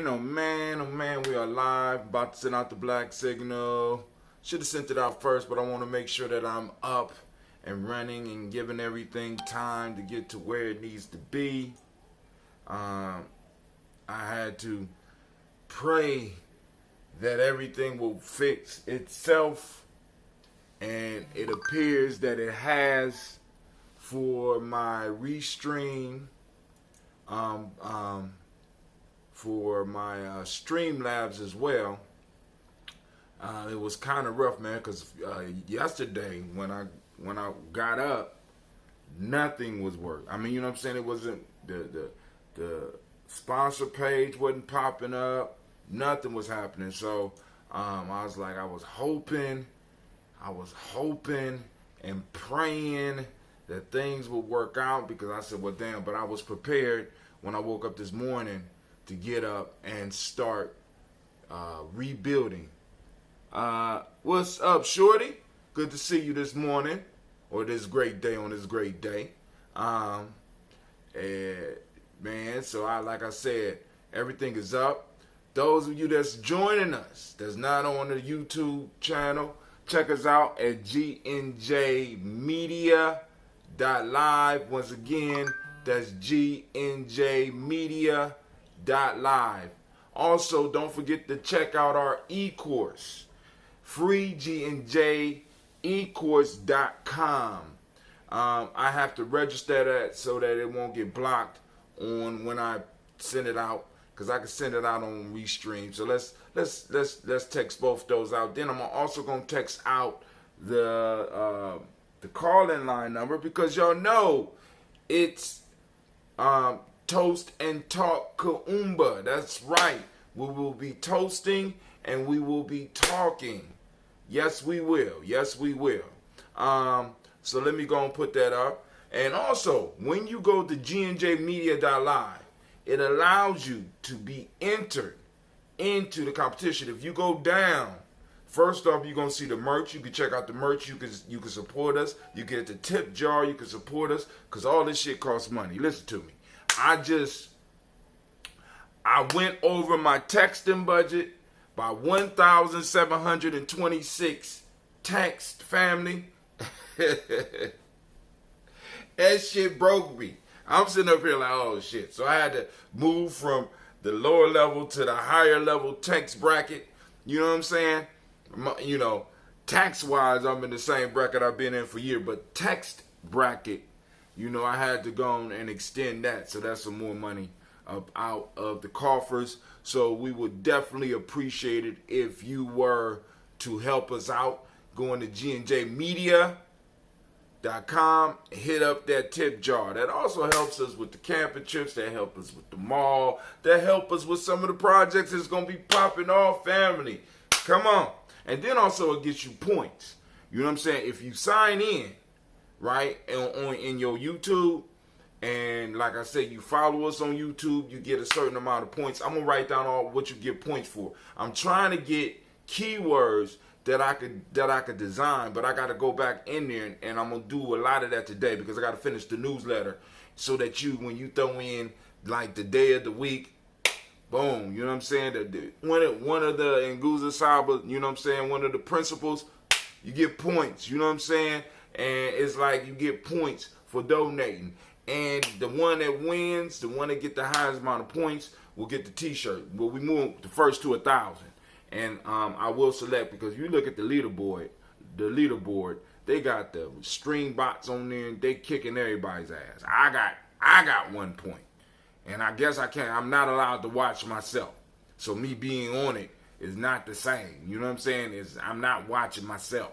oh man, oh man, we are live. About to send out the black signal. Should have sent it out first, but I want to make sure that I'm up and running and giving everything time to get to where it needs to be. I had to pray that everything will fix itself, and it appears that it has for my restream, for my Streamlabs as well. It was kind of rough, man, because yesterday when I got up, nothing was working. I mean, you know what I'm saying? It wasn't the sponsor page wasn't popping up. Nothing was happening. So I was like, I was hoping and praying that things would work out, because I said, well, damn. But I was prepared when I woke up this morning to get up and start rebuilding. What's up, Shorty? Good to see you this morning, or this great day on this great day. Man, so like I said, everything is up. Those of you that's joining us, that's not on the YouTube channel, check us out at GNJmedia.live. Once again, that's GNJmedia.live. Also, don't forget to check out our e-course, free GNJecourse.com. I have to register that so that it won't get blocked on when I send it out, because I can send it out on Restream. So let's text both those out. Then I'm also gonna text out the call-in line number, because y'all know it's Toast and Talk Kuumba. That's right. We will be toasting and we will be talking. Yes, we will. Yes, we will. So let me go and put that up. And also, when you go to GNJmedia.live, it allows you to be entered into the competition. If you go down, first off, you're going to see the merch. You can check out the merch. You can support us. You get the tip jar. You can support us, because all this shit costs money. Listen to me. I went over my texting budget by 1,726 text, family. That shit broke me. I'm sitting up here like, oh shit. So I had to move from the lower level to the higher level text bracket. You know what I'm saying? You know, tax wise, I'm in the same bracket I've been in for years, but text bracket, you know, I had to go and extend that. So that's some more money out of the coffers. So we would definitely appreciate it if you were to help us out. Going to GNJmedia.com, hit up that tip jar. That also helps us with the camping trips. That helps us with the mall. That helps us with some of the projects that's going to be popping off, family. Come on. And then also it gets you points. You know what I'm saying? If you sign in, right, in your YouTube, and like I said, you follow us on YouTube, you get a certain amount of points. I'm going to write down all what you get points for. I'm trying to get keywords that I could design, but I got to go back in there, and I'm going to do a lot of that today, because I got to finish the newsletter, so that when you throw in like the day of the week, boom, you know what I'm saying? One of the Nguza Saba, you know what I'm saying, one of the principles, you get points, you know what I'm saying? And it's like you get points for donating. And the one that wins, the one that get the highest amount of points, will get the t-shirt. Well, we move the first to 1,000. And I will select, because you look at the leaderboard, they got the string bots on there, and they kicking everybody's ass. I got 1 point. And I guess I'm not allowed to watch myself. So me being on it is not the same. You know what I'm saying? I'm not watching myself.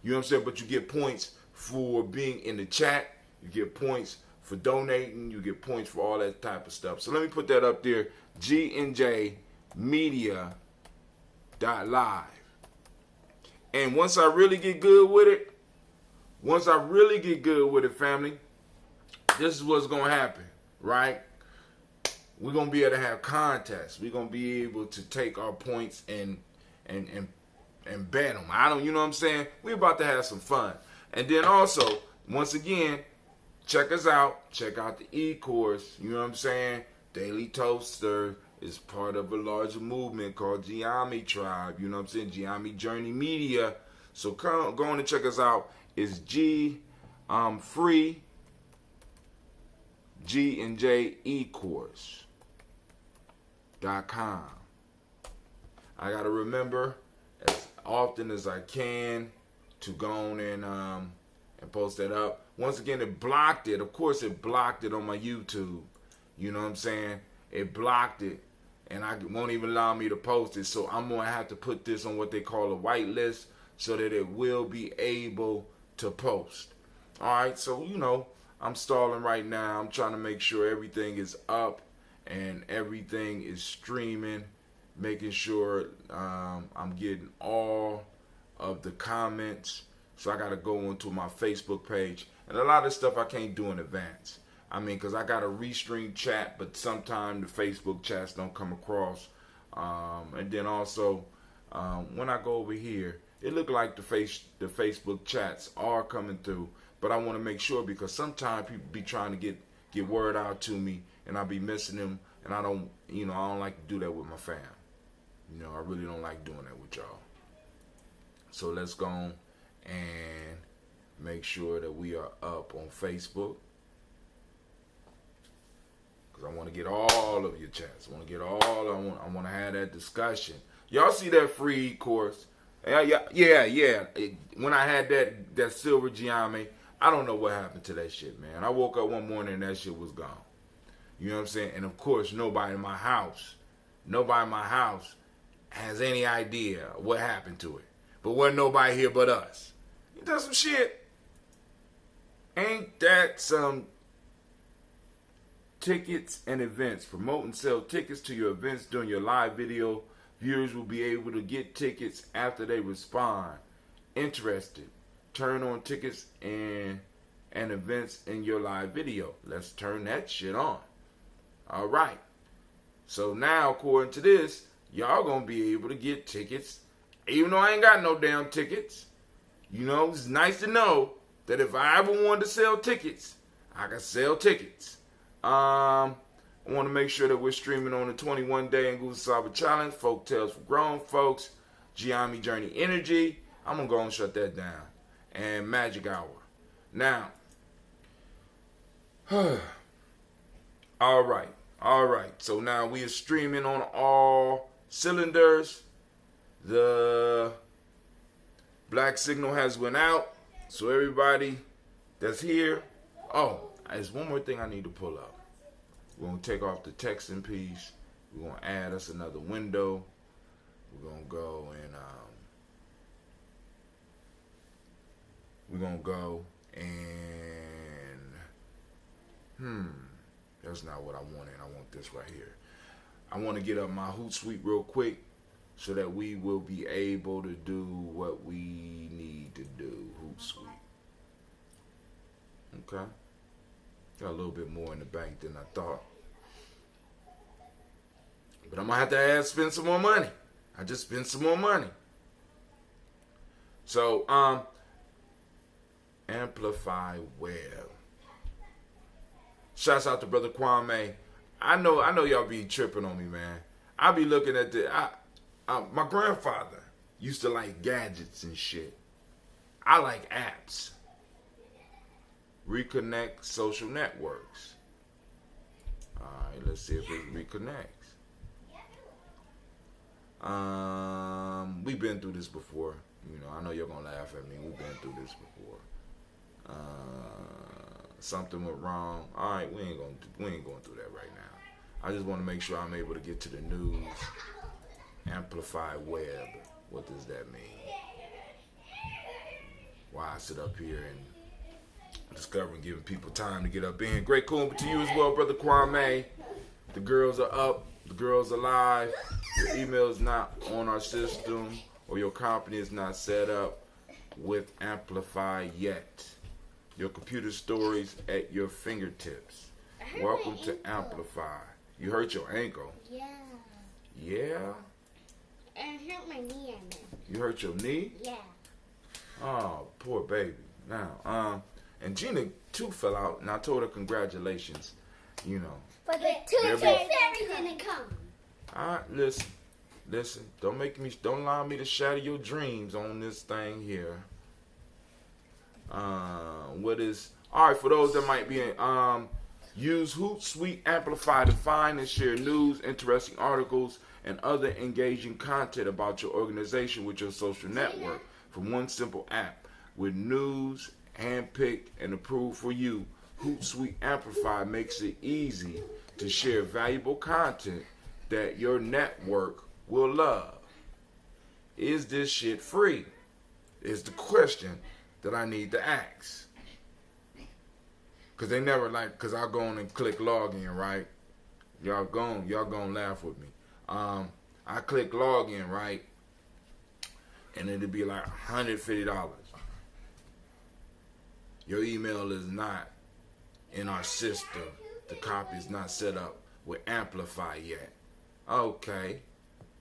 You know what I'm saying? But you get points for being in the chat. You get points for donating. You get points for all that type of stuff. So let me put that up there. GNJmedia.live. And once I really get good with it, family, this is what's going to happen, right? We're going to be able to have contests. We're going to be able to take our points and bet them. You know what I'm saying? We're about to have some fun. And then also, once again, check us out. Check out the e-course. You know what I'm saying? Daily Toaster, is part of a larger movement called Gye-Nyame Tribe. You know what I'm saying? Gye-Nyame Journey Media. So go on and check us out. It's free G&J ecourse.com. I gotta remember as often as I can to go on and post that up. Once again, it blocked it. Of course, it blocked it on my YouTube. You know what I'm saying? It blocked it, and I won't even allow me to post it. So I'm gonna have to put this on what they call a whitelist so that it will be able to post. All right. So I'm stalling right now. I'm trying to make sure everything is up and everything is streaming. Making sure I'm getting all of the comments. So I got to go onto my Facebook page. And a lot of stuff I can't do in advance. I mean, because I got a restream chat, but sometimes the Facebook chats don't come across. And then also, when I go over here, it look like the Facebook chats are coming through. But I want to make sure because sometimes people be trying to get word out to me, and I'll be missing them. And I don't like to do that with my fam. I really don't like doing that with y'all. So let's go on and make sure that we are up on Facebook. Because I want to get all of your chats. I want to have that discussion. Y'all see that free course? Yeah. When I had that silver Gye-Nyame, I don't know what happened to that shit, man. I woke up one morning and that shit was gone. You know what I'm saying? And of course, nobody in my house has any idea what happened to it. But wasn't nobody here but us. You done some shit. Ain't that some tickets and events? Promote and sell tickets to your events during your live video. Viewers will be able to get tickets after they respond. Interested? Turn on tickets and events in your live video. Let's turn that shit on. All right. So now, according to this, y'all gonna be able to get tickets, even though I ain't got no damn tickets. It's nice to know that if I ever wanted to sell tickets, I can sell tickets. I want to make sure that we're streaming on the 21-day and Goose Saba Challenge, Folk Tales for Grown Folks, Gye-Nyame Journey Energy. I'm gonna go and shut that down. And Magic Hour. Now, all right. So now we are streaming on all cylinders. The black signal has went out. So everybody that's here. Oh, there's one more thing I need to pull up. We're going to take off the texting piece. We're going to add us another window. We're going to go and that's not what I wanted. I want this right here. I want to get up my Hootsuite real quick so that we will be able to do what we need to do. Hootsuite. Okay. Got a little bit more in the bank than I thought. But I'm going to have to spend some more money. I just spent some more money. So, Amplify Web. Shouts out to Brother Kwame. I know y'all be tripping on me, man. I be looking at my grandfather used to like gadgets and shit. I like apps. Reconnect social networks. Alright, let's see if it reconnects. We've been through this before. I know you're gonna laugh at me. We've been through this before. Something went wrong. Alright, we ain't going through that right now. I just want to make sure I'm able to get to the news. Amplify Web. What does that mean? Why I sit up here and discovering, giving people time to get up in. Great cool to you as well, Brother Kwame. The girls are up. The girls are live. Your email is not on our system, or your company is not set up with Amplify yet. Your computer stories at your fingertips. Welcome to Amplify. You hurt your ankle? Yeah. Yeah? And I hurt my knee on it. You hurt your knee? Yeah. Oh, poor baby. Now, and Gina too fell out, and I told her congratulations. But the tooth fairy didn't come. Listen. Don't allow me to shatter your dreams on this thing here. All right, for those that might be use Hootsuite Amplify to find and share news, interesting articles, and other engaging content about your organization with your social network from one simple app. With news handpicked and approved for you, Hootsuite Amplify makes it easy to share valuable content that your network will love. Is this shit free? Is the question that I need to ask. Cause they never cause I'll go on and click login, right? Y'all gonna laugh with me. I click login, right? And it'll be like $150. Your email is not in our system. The copy is not set up with Amplify yet. Okay.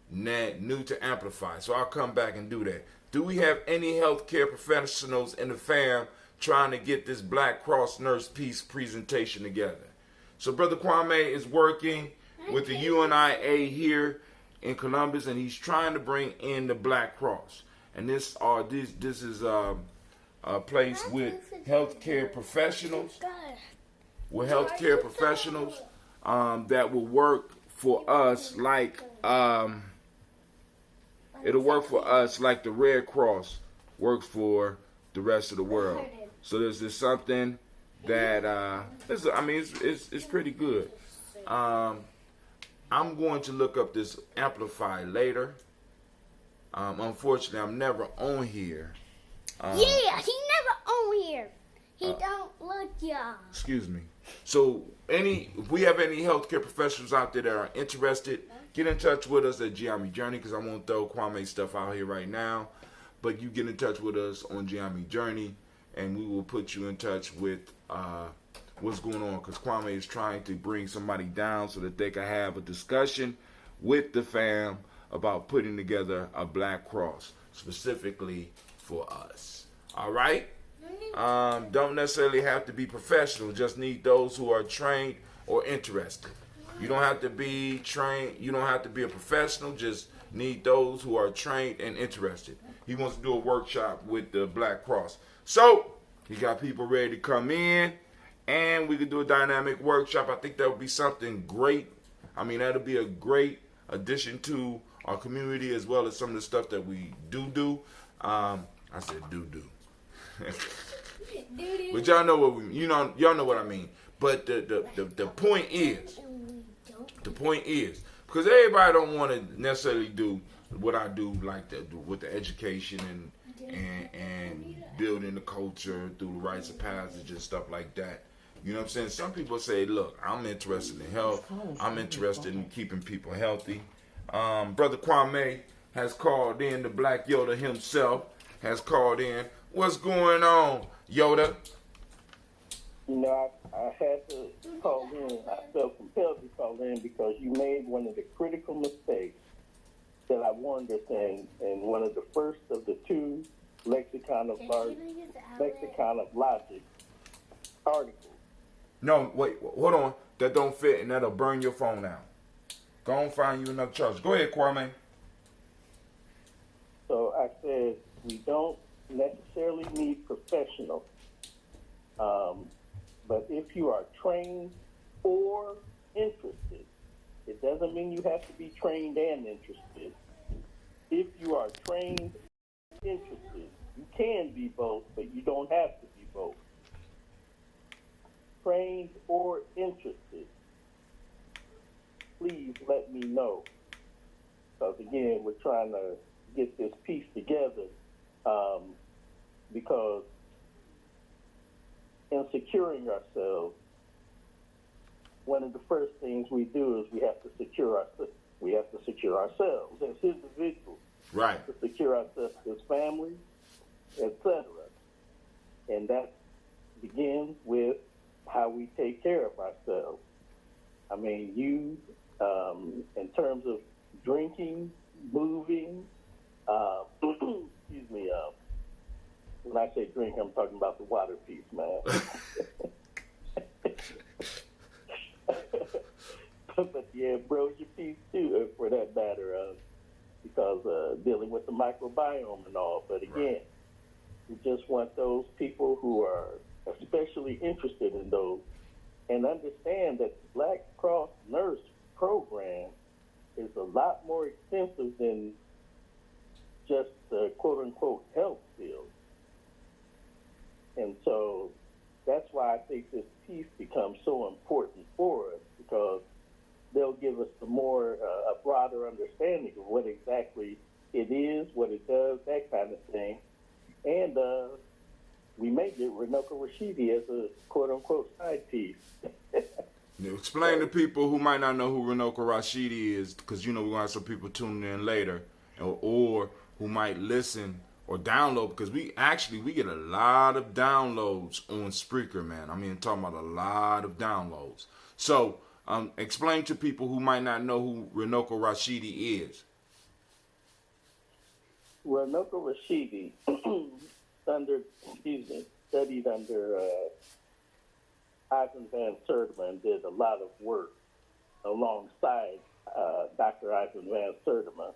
New to Amplify. So I'll come back and do that. Do we have any healthcare professionals in the fam trying to get this Black Cross Nurse Peace presentation together? So Brother Kwame is working with the UNIA here in Columbus, and he's trying to bring in the Black Cross. And this is a place with healthcare professionals. With healthcare professionals that will work for us like it'll work for us like the Red Cross works for the rest of the world. So this is something that it's pretty good. I'm going to look up this Amplify later. Unfortunately, I'm never on here. Yeah, he never on here. He don't look young. Excuse me. So if we have any healthcare professionals out there that are interested, get in touch with us at Gye-Nyame Journey, because I won't throw Kwame's stuff out here right now. But you get in touch with us on Gye-Nyame Journey, and we will put you in touch with what's going on, because Kwame is trying to bring somebody down so that they can have a discussion with the fam about putting together a Black Cross specifically for us. All right? Don't necessarily have to be professional. Just need those who are trained or interested. You don't have to be trained. You don't have to be a professional. Just need those who are trained and interested. He wants to do a workshop with the Black Cross. So he got people ready to come in, and we could do a dynamic workshop. I think that would be something great. I mean, that'll be a great addition to our community, as well as some of the stuff that we do. I said do. But y'all know what y'all know what I mean. But the point is, because everybody don't want to necessarily do what I do, like with the education and building the culture through the rites of passage and stuff like that. You know what I'm saying? Some people say, look, I'm interested in health. I'm interested in keeping people healthy. Brother Kwame has called in, the Black Yoda himself has called in. What's going on, Yoda? You know, I had to call in. I felt compelled to call in because you made one of the critical mistakes that I warned us in one of the first of the two lexicon of logic articles. No, wait, hold on. That don't fit, and that'll burn your phone out. Go and find you another charge. Go ahead, Kwame. So I said we don't necessarily need professionals. But if you are trained or interested, it doesn't mean you have to be trained and interested. If you are trained and interested, you can be both, but you don't have to be both. Trained or interested, please let me know. Because again, we're trying to get this piece together because in securing ourselves, one of the first things we do is we have to secure ourselves as individuals. Right. To secure ourselves as families, etc. And that begins with how we take care of ourselves. I mean, you, in terms of drinking, moving, excuse me, when I say drink, I'm talking about the water piece, man. but yeah, Brosia piece too, for that matter, because dealing with the microbiome and all. But again, we just want those people who are especially interested in those and understand that the Black Cross Nurse program is a lot more extensive than just the quote-unquote health field. And so that's why I think this piece becomes so important for us, because they'll give us a broader understanding of what exactly it is, what it does, that kind of thing. And we may get Runoko Rashidi as a quote-unquote side piece. Now, explain to people who might not know who Runoko Rashidi is, because, we're going to have some people tuning in later, or who might listen or download, because we get a lot of downloads on Spreaker, man. I mean, talking about a lot of downloads. So, explain to people who might not know who Runoko Rashidi is. Runoko Rashidi studied under Ivan Van Sertima and did a lot of work alongside Dr. Ivan Van Sertima.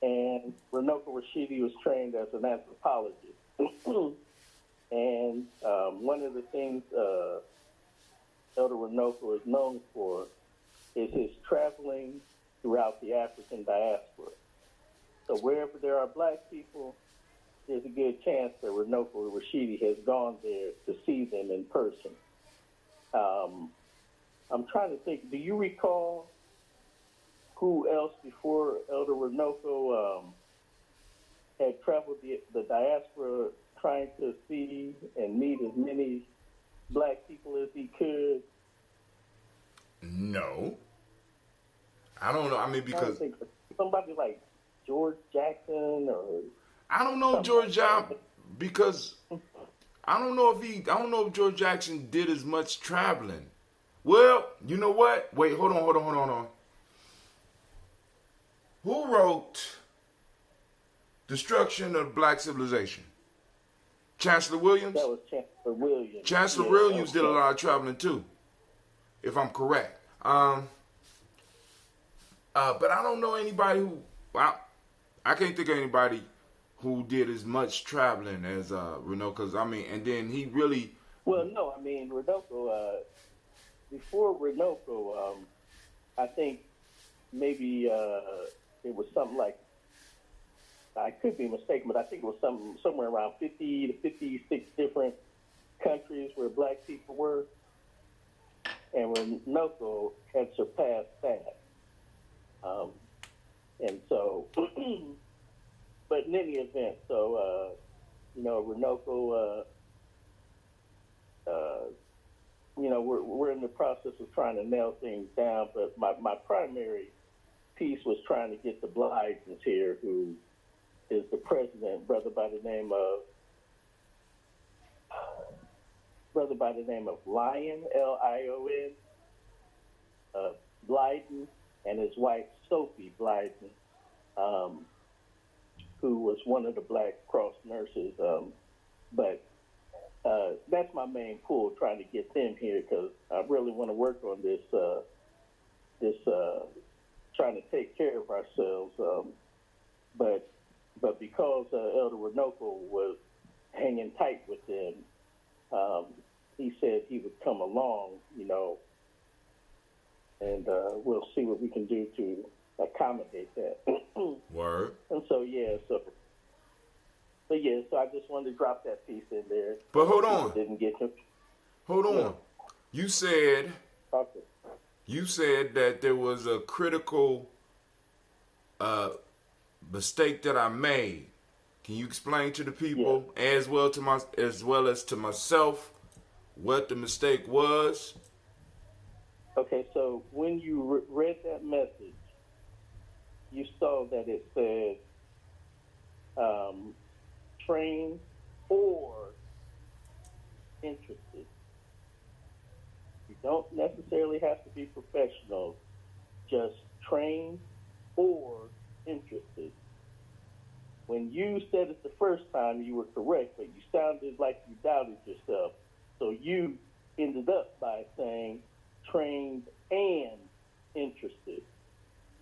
And Runoko Rashidi was trained as an anthropologist. And one of the things Elder Runoko is known for is his traveling throughout the African diaspora. So wherever there are Black people, there's a good chance that Runoko Rashidi has gone there to see them in person. I'm trying to think, do you recall who else before Elder Runoko had traveled the diaspora trying to see and meet as many Black people as he could? No. I don't know. I mean, because somebody like George Jackson or I don't know George Jackson, because I don't know if George Jackson did as much traveling. Well, you know what? Wait, hold on. Who wrote Destruction of Black Civilization? Chancellor Williams? That was Chancellor Williams. Chancellor Williams did a lot of traveling too, if I'm correct. But I don't know anybody who, I can't think of anybody who did as much traveling as Runoko, because and then he really. Well, no, Runoko, before Runoko, I think maybe it was something like, I could be mistaken, but I think it was somewhere around 50 to 56 different countries where Black people were. And Runoko had surpassed that. And so, but in any event, so, Runoko, we're in the process of trying to nail things down, but my primary piece was trying to get the Blydens here, who is the president, brother by the name of Lion, Lion, Blyden, and his wife Sophie Blyden, who was one of the Black Cross nurses. But that's my main pull, trying to get them here, because I really want to work on this trying to take care of ourselves. But because Elder Runoko was hanging tight with them, he said he would come along, and we'll see what we can do to accommodate that. Word. And so I just wanted to drop that piece in there. But hold on. Didn't get him. Hold on. Yeah. You said that there was a critical mistake that I made. Can you explain to the people, as well as to myself, what the mistake was? Okay, so when you read that message, you saw that it said trained or interested. You don't necessarily have to be professional, just trained or interested. When you said it the first time, you were correct, but you sounded like you doubted yourself. So you ended up by saying trained and interested.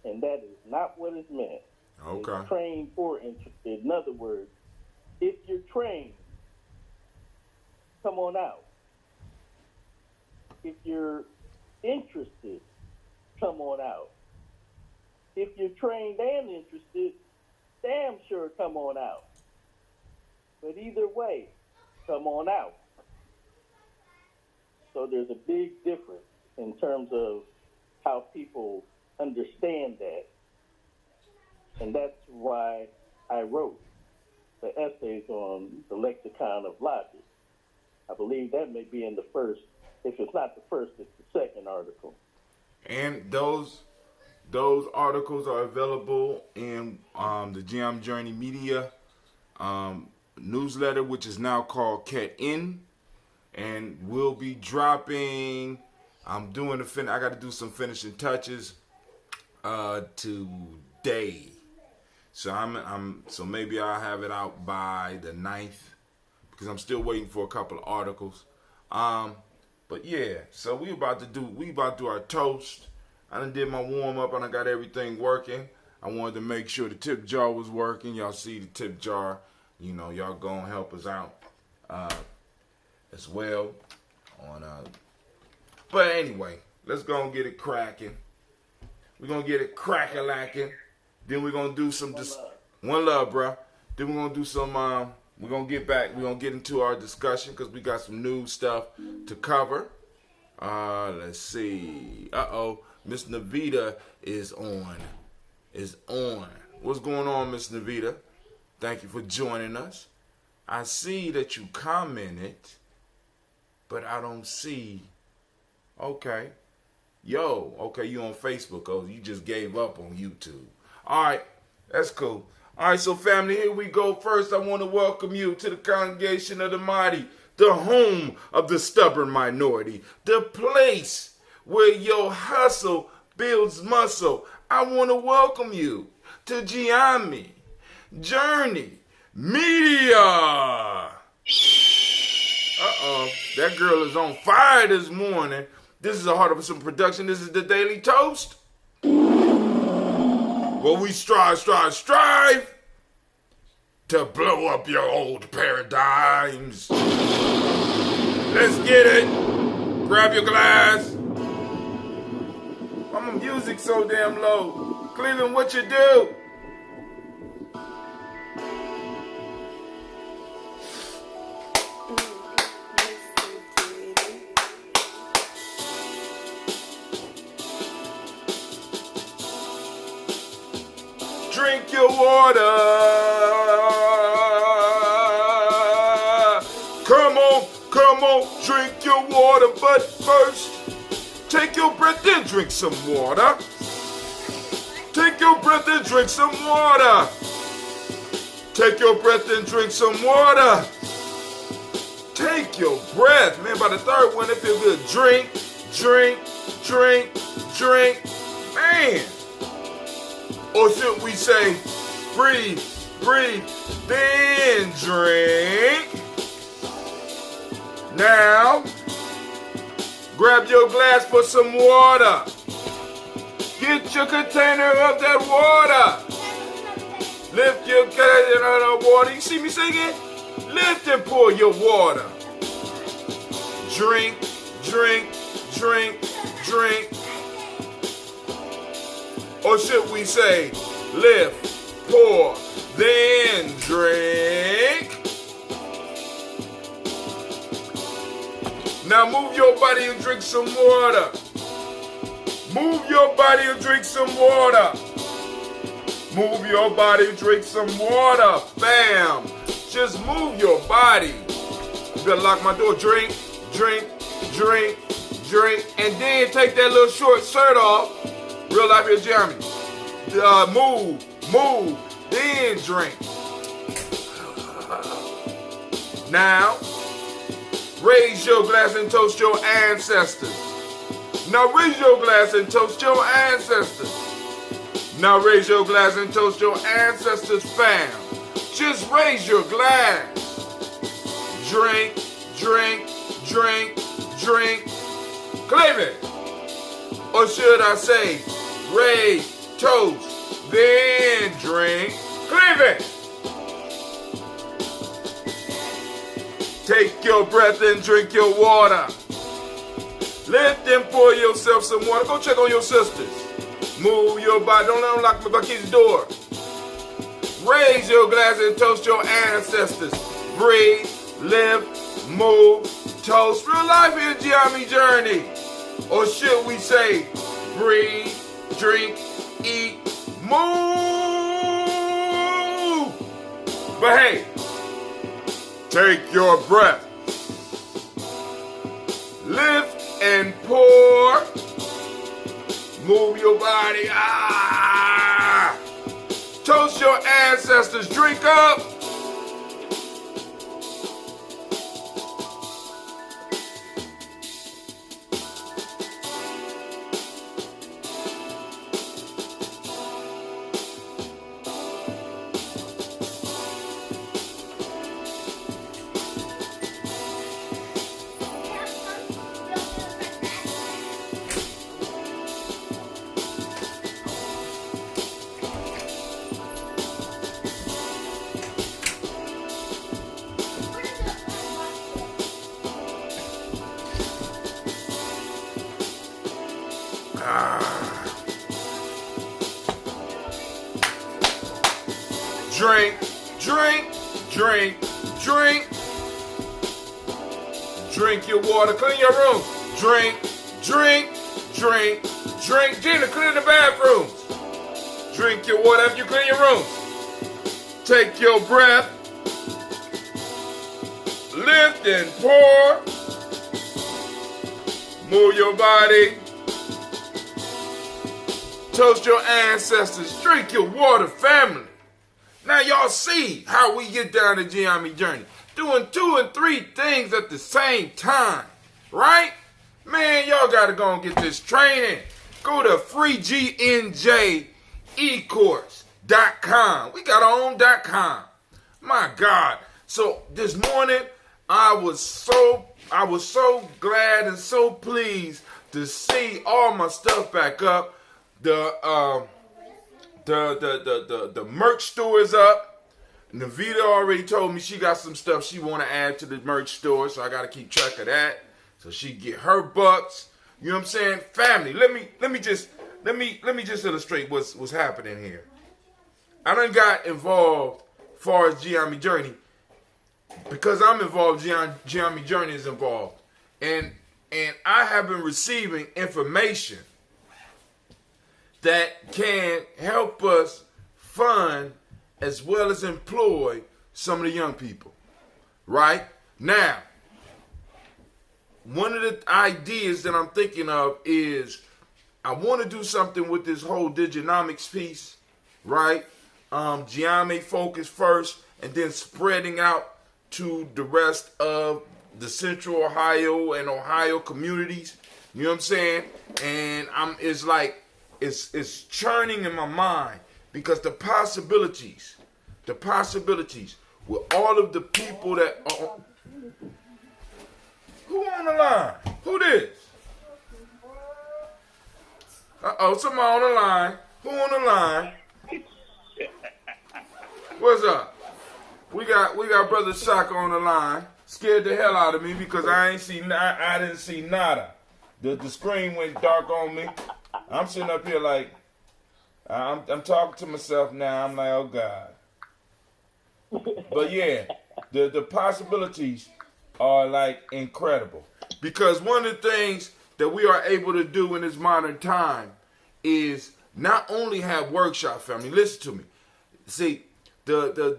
And that is not what is meant. Okay. It's trained for interested. In other words, if you're trained, come on out. If you're interested, come on out. If you're trained and interested, damn sure come on out. But either way, come on out. So there's a big difference in terms of how people understand that. And that's why I wrote the essays on the lexicon of logic. I believe that may be in the first, if it's not the first, it's the second article. And those articles are available in the Gye-Nyame Journey Media newsletter, which is now called Cat In, and we'll be dropping. I got to do some finishing touches today, so maybe I'll have it out by the 9th because I'm still waiting for a couple of articles. But yeah, so we about to do our toast. I done did my warm up and I got everything working. I wanted to make sure the tip jar was working. Y'all see the tip jar. You know, y'all gonna help us out as well. But anyway, let's go and get it cracking. We're gonna get it crack-a-lacking. Then we're gonna do some one love, bruh. Then we're gonna do some. We're gonna get back. We're gonna get into our discussion because we got some new stuff to cover. Let's see. Miss Navita is on. What's going on, Miss Navita? Thank you for joining us. I see that you commented, but I don't see. Okay. Okay, you on Facebook. Oh, you just gave up on YouTube. All right, that's cool. All right, so family, here we go. First, I want to welcome you to the Congregation of the Mighty, the home of the stubborn minority, the place where your hustle builds muscle. I want to welcome you to Gye-Nyame Journey Media. That girl is on fire this morning. This is a Heart of Some production. This is the Daily Toast. Where we strive to blow up your old paradigms. Let's get it. Grab your glass. Why my music so damn low? Cleveland, what you do? Drink your water. Come on, drink your water. But first, take your breath and drink some water. Take your breath and drink some water. Take your breath and drink some water. Take your breath. Man, by the third one, it feels good. Drink. Man. Or should we say, breathe, then drink. Now, grab your glass for some water. Get your container of that water. Lift your container of water. You see me singing? Lift and pour your water. Drink. Or should we say, lift, pour, then drink? Now move your body and drink some water. Move your body and drink some water. Move your body and drink some water. Bam. Just move your body. You better lock my door. Drink. And then take that little short shirt off. Real life here, Jeremy. Move, then drink. Now, raise your glass and toast your ancestors. Now raise your glass and toast your ancestors. Now raise your glass and toast your ancestors, fam. Just raise your glass. Drink. Claim it. Or should I say, raise, toast, then drink. Cleveland! Take your breath and drink your water. Lift and pour yourself some water. Go check on your sisters. Move your body. Don't unlock my kid's door. Raise your glass and toast your ancestors. Breathe, live, move, toast. Real life here, Gye-Nyame Journey. Or should we say, breathe, drink, eat, move. But hey, take your breath. Lift and pour. Move your body. Ah! Toast your ancestors. Drink up. Drink, drink, drink, drink. Drink your water, clean your room. Drink, drink, drink, drink. Gina, clean the bathrooms. Drink your water after you clean your rooms. Take your breath. Lift and pour. Move your body. Toast your ancestors. Drink your water, family. Now y'all see how we get down the Gye-Nyame Journey. Doing 2 and 3 things at the same time. Right? Man, y'all gotta go and get this training. Go to freegecourse.com. We got our own .com. My God. So this morning I was so glad and so pleased to see all my stuff back up. The merch store is up. Navita already told me she got some stuff she want to add to the merch store, so I got to keep track of that so she get her bucks. You know what I'm saying? Family, let me just illustrate what's happening here. I done got involved as far as Gye-Nyame Journey because I'm involved. Gye-Nyame Journey is involved, and I have been receiving information that can help us fund as well as employ some of the young people. Right? Now, one of the ideas that I'm thinking of is I want to do something with this whole diginomics piece, right? Gye-Nyame focus first and then spreading out to the rest of the Central Ohio and Ohio communities. You know what I'm saying? And it's churning in my mind because the possibilities with all of the people that are, who on the line? Who this? Somebody on the line. Who on the line? What's up? We got Brother Shaka on the line. Scared the hell out of me because I didn't see nada. The screen went dark on me. I'm sitting up here like, I'm talking to myself now. I'm like, oh God. But yeah, the possibilities are like incredible. Because one of the things that we are able to do in this modern time is not only have workshop, family. Listen to me. See, the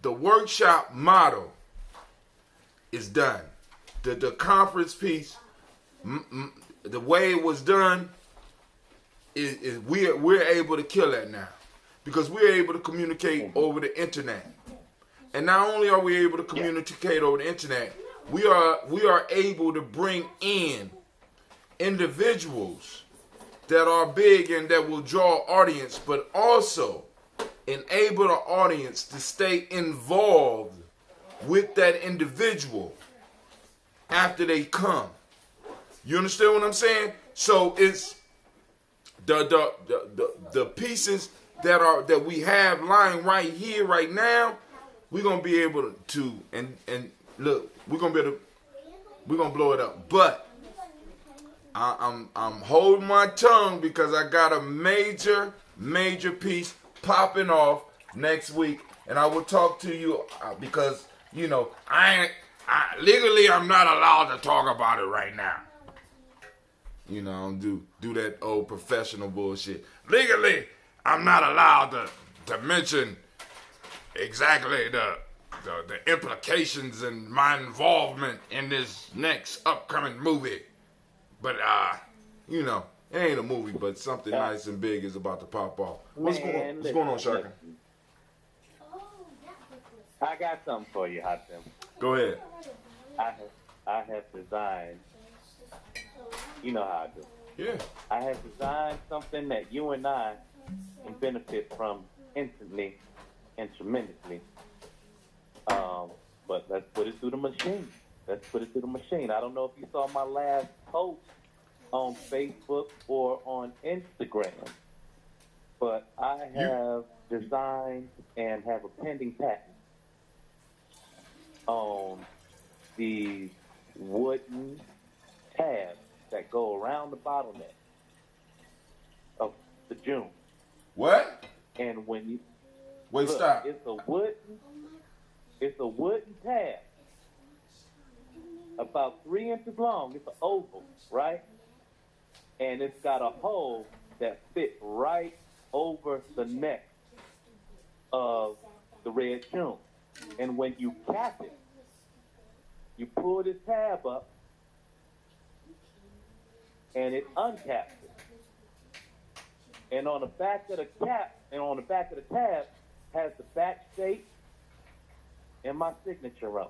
workshop model is done. The conference piece, the way it was done, is we're able to kill that now because we're able to communicate over the internet. And not only are we able to communicate over the internet, we are able to bring in individuals that are big and that will draw audience, but also enable the audience to stay involved with that individual after they come. You understand what I'm saying? So it's the pieces that we have lying right here, right now. We're gonna be able to and look, we're gonna blow it up. But I'm holding my tongue because I got a major piece popping off next week, and I will talk to you because legally I'm not allowed to talk about it right now. Do that old professional bullshit. Legally, I'm not allowed to mention exactly the implications and my involvement in this next upcoming movie. But it ain't a movie, but something nice and big is about to pop off. What's going on, Shaka? I got something for you, Hatem. Go ahead. I have designed. You know how I do. Yeah. I have designed something that you and I can benefit from instantly and tremendously. But let's put it through the machine. I don't know if you saw my last post on Facebook or on Instagram, but I have designed and have a pending patent on these wooden tabs that go around the bottleneck of the June. What? And when you wait, look, stop. It's a wooden tab, about 3 inches long. It's an oval, right? And it's got a hole that fits right over the neck of the red June. And when you cap it, you pull this tab up, and it uncaps it. And on the back of the cap and on the back of the tab has the back shape and my signature on.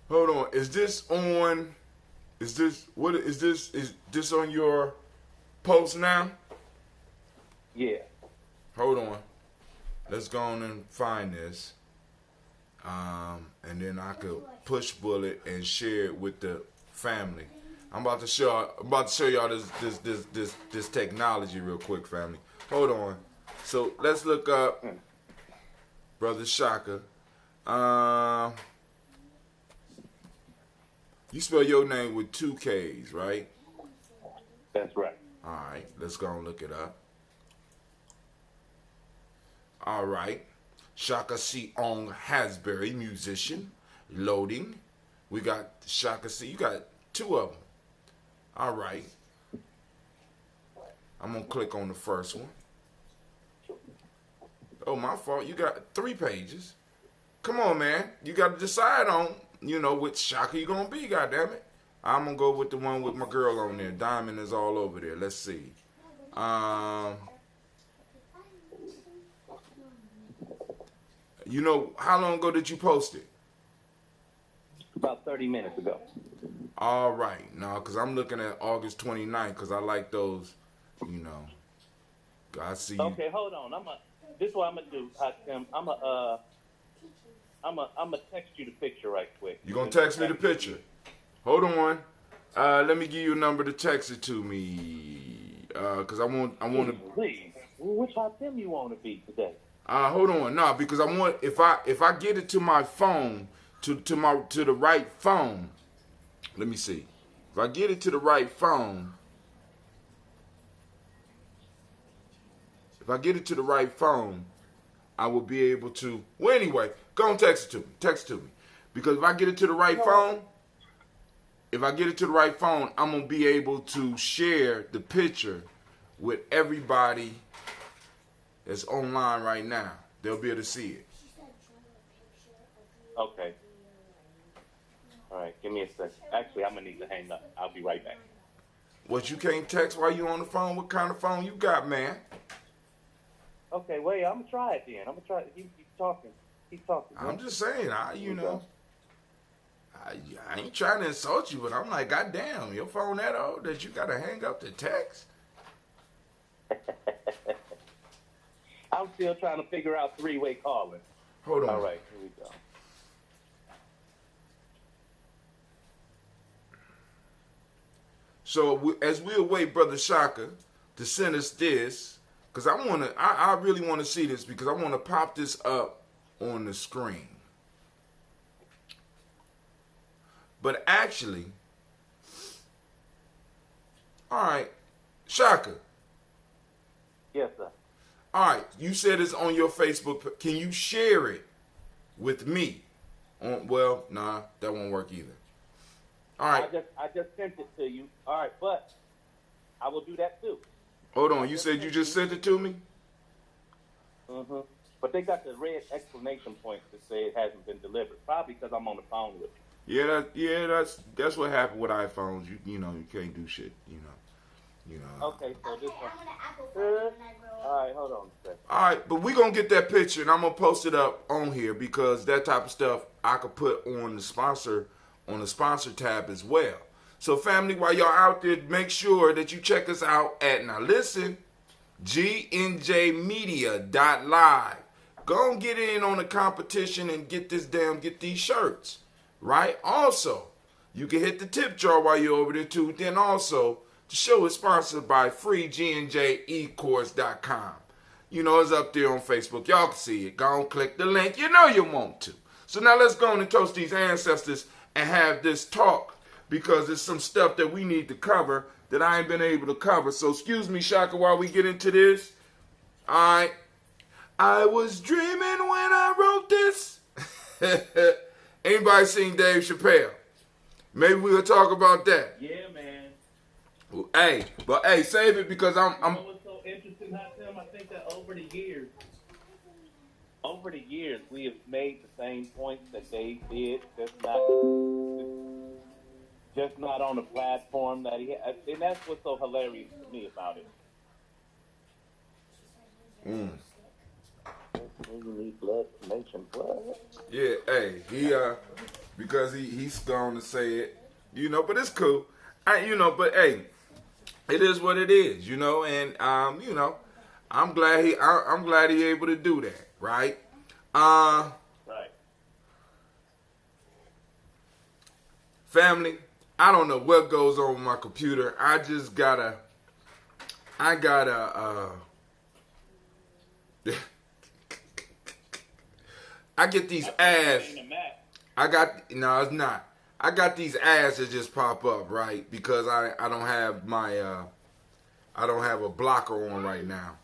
Hold on. Is this on your post now? Yeah. Hold on. Let's go on and find this. And then I could push bullet and share it with the family. I'm about to show y'all this technology real quick, family. Hold on. So let's look up Brother Shaka. You spell your name with 2 K's, right? That's right. All right, let's go and look it up. All right. Shaka C. Ong Hasbury, musician. Loading. We got Shaka C. You got 2 of them. All right. I'm going to click on the first one. Oh, my fault. You got 3 pages. Come on, man. You got to decide on, which Shaka you going to be, goddammit. I'm going to go with the one with my girl on there. Diamond is all over there. Let's see. How long ago did you post it? About 30 minutes ago. All right. No, because I'm looking at August 29th because I like those, I see you. Okay, hold on. This is what I'm going to do, Tim. I'm gonna text you the picture right quick. You going to text me the picture? Hold on. Let me give you a number to text it to me. Because I want to... Please. Which Tim you want to be today? Hold on. No, because I want... If I get it to my phone, to the right phone... Let me see. If I get it to the right phone... I will be able to... Well, anyway, go and text it to me. Because if I get it to the right phone... I'm going to be able to share the picture with everybody that's online right now. They'll be able to see it. Okay. All right, give me a second. Actually, I'm going to need to hang up. I'll be right back. What, you can't text while you on the phone? What kind of phone you got, man? Okay, wait, I'm going to try it then. I'm going to try it. Keep talking. Man. I'm just saying, I ain't trying to insult you, but I'm like, goddamn, your phone that old that you got to hang up the text? I'm still trying to figure out 3-way calling. Hold on. All right, here we go. So as we await Brother Shaka to send us this, because I really want to see this because I want to pop this up on the screen. But actually, all right, Shaka. Yes, sir. All right, you said it's on your Facebook. Can you share it with me? Well, nah, that won't work either. All right. I just sent it to you. All right, but I will do that too. Hold on. You said you just sent it to me? Mm-hmm. But they got the red exclamation point to say it hasn't been delivered. Probably because I'm on the phone with you. That's what happened with iPhones. You know, you can't do shit. You know. Okay, so this one. I'm gonna Apple phone when I grow up. All right, hold on a second. All right, but we gonna get that picture and I'm gonna post it up on here because that type of stuff I could put on the sponsor tab as well. So family, while y'all out there, make sure that you check us out at GNJmedia.live. Go and get in on the competition and get these shirts, right? Also, you can hit the tip jar while you're over there too. Then also, the show is sponsored by freegnjecourse.com. You know, it's up there on Facebook. Y'all can see it. Go and click the link. You know you want to. So now let's go on and toast these ancestors and have this talk because there's some stuff that we need to cover that I ain't been able to cover. So excuse me, Shaka, while we get into this. All right. I was dreaming when I wrote this. Anybody seen Dave Chappelle? Maybe we'll talk about that. Yeah, man. Hey, save it because I'm. You know what's so interesting, Hatem? I think that over the years, we have made the same points that they did, just not on the platform that he had. And that's what's so hilarious to me about it. You need blood to mention blood. Yeah, hey, because he's going to say it, but it's cool. But hey, it is what it is, and I'm glad he able to do that, right? Right. Family, I don't know what goes on with my computer. I get these ads. No, it's not. I got these ads that just pop up, right? Because I don't have my I don't have a blocker on right now.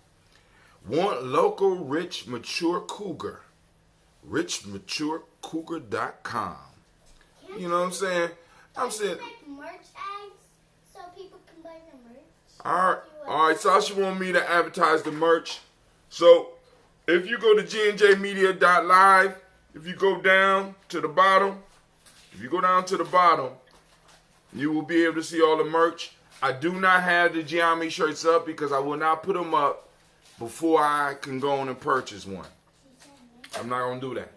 Want local rich mature cougar. richmaturecougar.com. You know what I'm saying? I'm saying Make merch ads so people can buy the merch. all right. Sasha want me to advertise the merch. So if you go to GNJmedia.live, if you go down to the bottom, you will be able to see all the merch. I do not have the Gye-Nyame shirts up because I will not put them up before I can go on and purchase one. I'm not going to do that.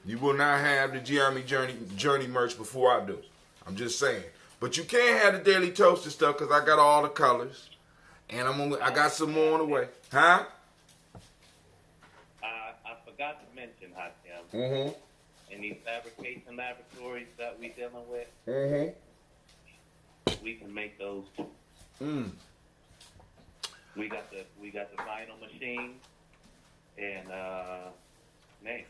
You will not have the Gye-Nyame Journey merch before I do. I'm just saying. But you can have the Daily Toaster stuff because I got all the colors. And I got some more on the way. Huh? I forgot to mention, Hatem. Mm-hmm. In these fabrication laboratories that we dealing with, we can make those too. We got the vinyl machine, and man,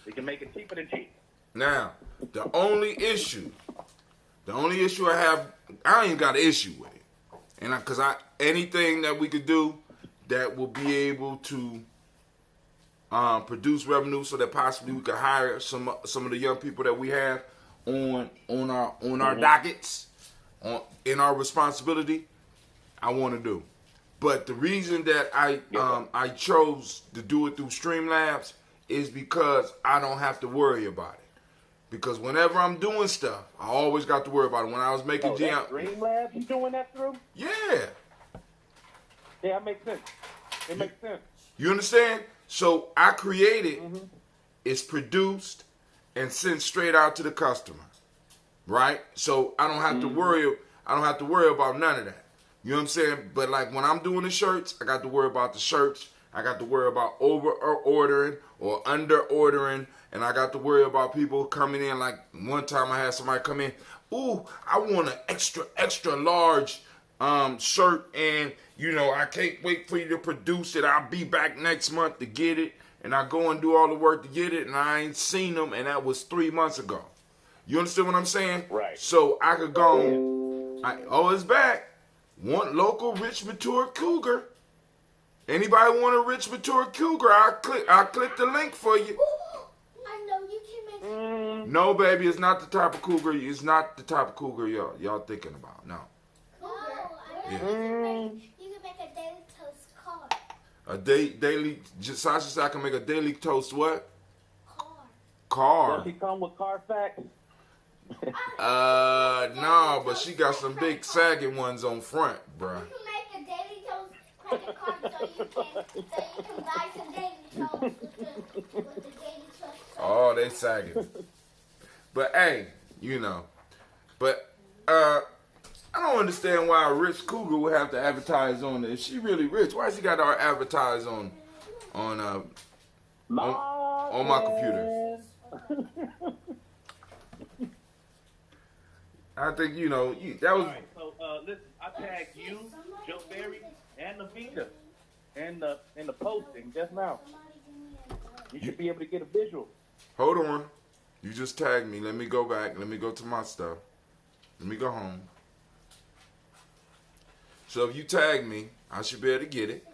we can make it cheaper than cheap. Now, the only issue I have, I ain't got an issue with it, and because anything that we could do that will be able to produce revenue so that possibly we could hire some of the young people that we have on our dockets, in our responsibility, I want to do. But the reason that I chose to do it through Streamlabs is because I don't have to worry about it. Because whenever I'm doing stuff, I always got to worry about it. When I was making Streamlabs, you doing that through? Yeah. Yeah, that makes sense. It makes sense. You understand? So I created, it's produced, and sent straight out to the customer, right? So I don't have to worry. I don't have to worry about none of that. You know what I'm saying? But like when I'm doing the shirts, I got to worry about the shirts. I got to worry about over ordering or under ordering, and I got to worry about people coming in. Like one time I had somebody come in, ooh, I want an extra large shirt, and I can't wait for you to produce it. I'll be back next month to get it, and I go and do all the work to get it, and I ain't seen them, and that was 3 months ago. You understand what I'm saying? Right. So I could go. It's back. Want local rich mature cougar? Anybody want a rich mature cougar? I'll click the link for you. I know you can make. No, baby, it's not the type of cougar. It's not the type of cougar y'all thinking about. No. You can make a daily toast car. A daily. Sasha said I can make a daily toast. What? Car. Does he come with Carfax? No, but she got some big sagging ones on front, bruh. You can make a daily toast credit card so you can buy some daily toast with the daily toast. Oh, they sagging. But hey, But I don't understand why a rich cougar would have to advertise on it. If she really rich, why she got to advertise on my computer? I think that was. All right, so listen, I tagged you, Joe Berry, and Navita in the posting just now. You should be able to get a visual. Hold on. You just tagged me. Let me go back. Let me go to my stuff. Let me go home. So if you tag me, I should be able to get it,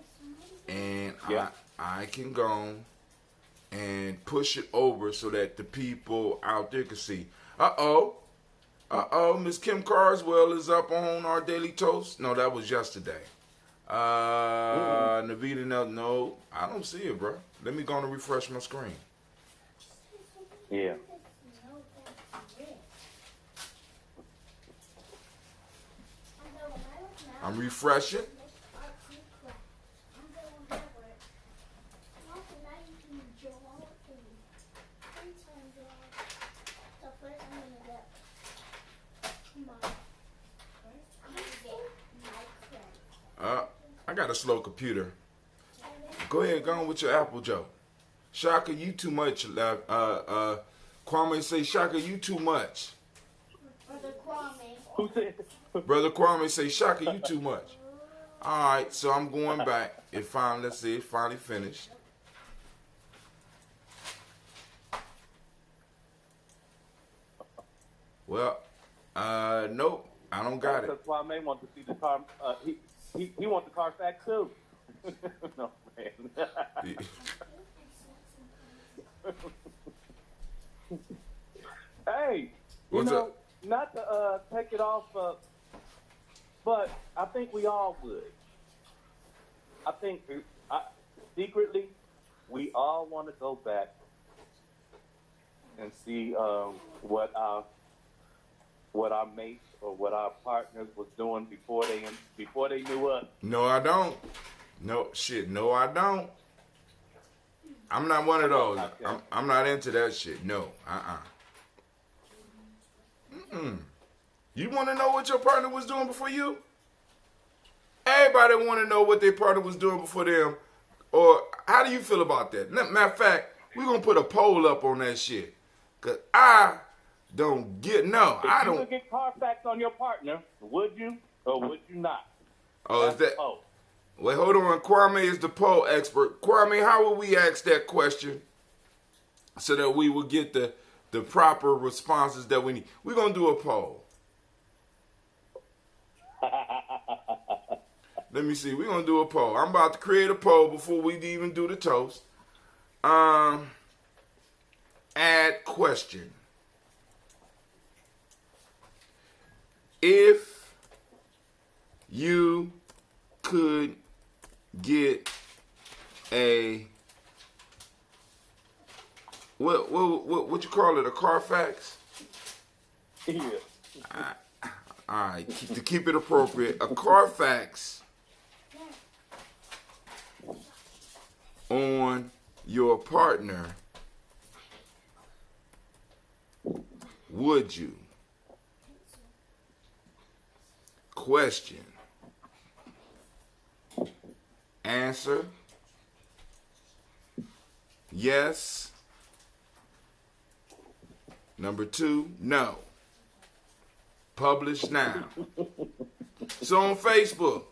and Yeah. I can go and push it over so that the people out there can see. Miss Kim Carswell is up on our Daily Toast. No, that was yesterday. Navita, no, I don't see it, bro. Let me go and refresh my screen. Yeah. I'm refreshing. I got a slow computer. Go ahead, go on with your Apple Joe. Shaka, you too much. Kwame say, Shaka, you too much. Brother Kwame. Who said? Brother Kwame say, Shaka, you too much. All right, so I'm going back. It finally, let's see, it finally finished. Well, nope, I don't got it. That's why I may want to see the car. He wants the Carfax too. No man. Hey, What's up? not to take it off, but I think we all would. I think secretly we all want to go back and see what our mates or what our partners was doing before they knew us. No, I don't. No, shit, no, I don't. I'm not one of those. I'm not into that shit. No, You want to know what your partner was doing before you? Everybody want to know what their partner was doing before them. Or how do you feel about that? Matter of fact, we're going to put a poll up on that shit. Because I don't get, no, If I you don't. could get Carfax on your partner, would you or would you not? Oh, is that? Oh, Wait, hold on. Kwame is the poll expert. Kwame, how would we ask that question so that we will get the proper responses that we need? We're going to do a poll. Let me see. We're going to do a poll. I'm about to create a poll before we even do the toast. Add question. If you could get a what you call it, a Carfax? yeah. All right, to keep it appropriate, a Carfax on your partner, would you? Question. Answer. Yes. Number 2, no. Publish now. So on Facebook,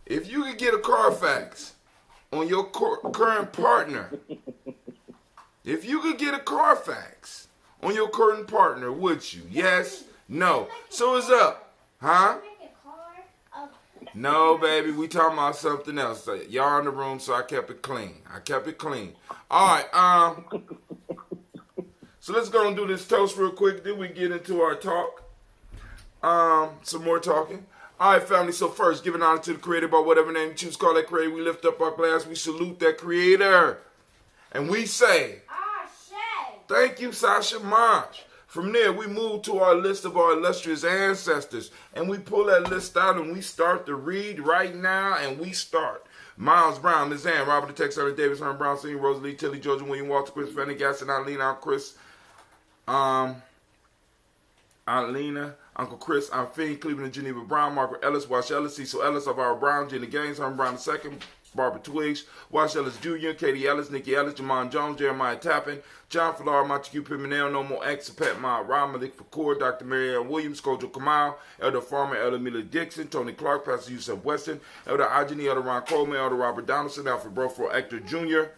if you could get a Carfax on your current partner, if you could get a Carfax on your current partner, would you? Yes? No. So it's up. Huh? Make a car of No, baby, we talking about something else. Y'all in the room, so I kept it clean. All right, so let's go and do this toast real quick. Then we get into our talk. Some more talking. All right, family. So first, giving honor to the Creator by whatever name you choose to call that Creator. We lift up our glass. We salute that Creator, and we say, thank you, Sasha Marsh. From there, we move to our list of our illustrious ancestors, and we pull that list out, and we start to read right now, and we start. Miles Brown, Liz Ann, Robert the Texas, Davis, Herman Brown, Sr., Rosalie, Tilly, Georgia, William, Walter, Chris, Fanny, Gaston, Alina, Chris, Alina, Uncle Chris, Aunt Finn, Cleveland, Geneva Brown, Margaret Ellis, Wash Ellis, Cecil Ellis, Alvaro Brown, Jenny Gaines, Herman Brown II, Barbara Twigs, Wash Ellis Jr., Katie Ellis, Nikki Ellis, Jamon Jones, Jeremiah Tappan, John Falar, Montague Pimenel, No More X, Pat Ma, Ron Malik Fakour, Dr. Mary Ann Williams, Kojo Kamal, Elder Farmer, Elder Mila Dixon, Tony Clark, Pastor Yusuf Weston, Elder Ajani, Elder Ron Coleman, Elder Robert Donaldson, Alfred Broford, Actor Jr.,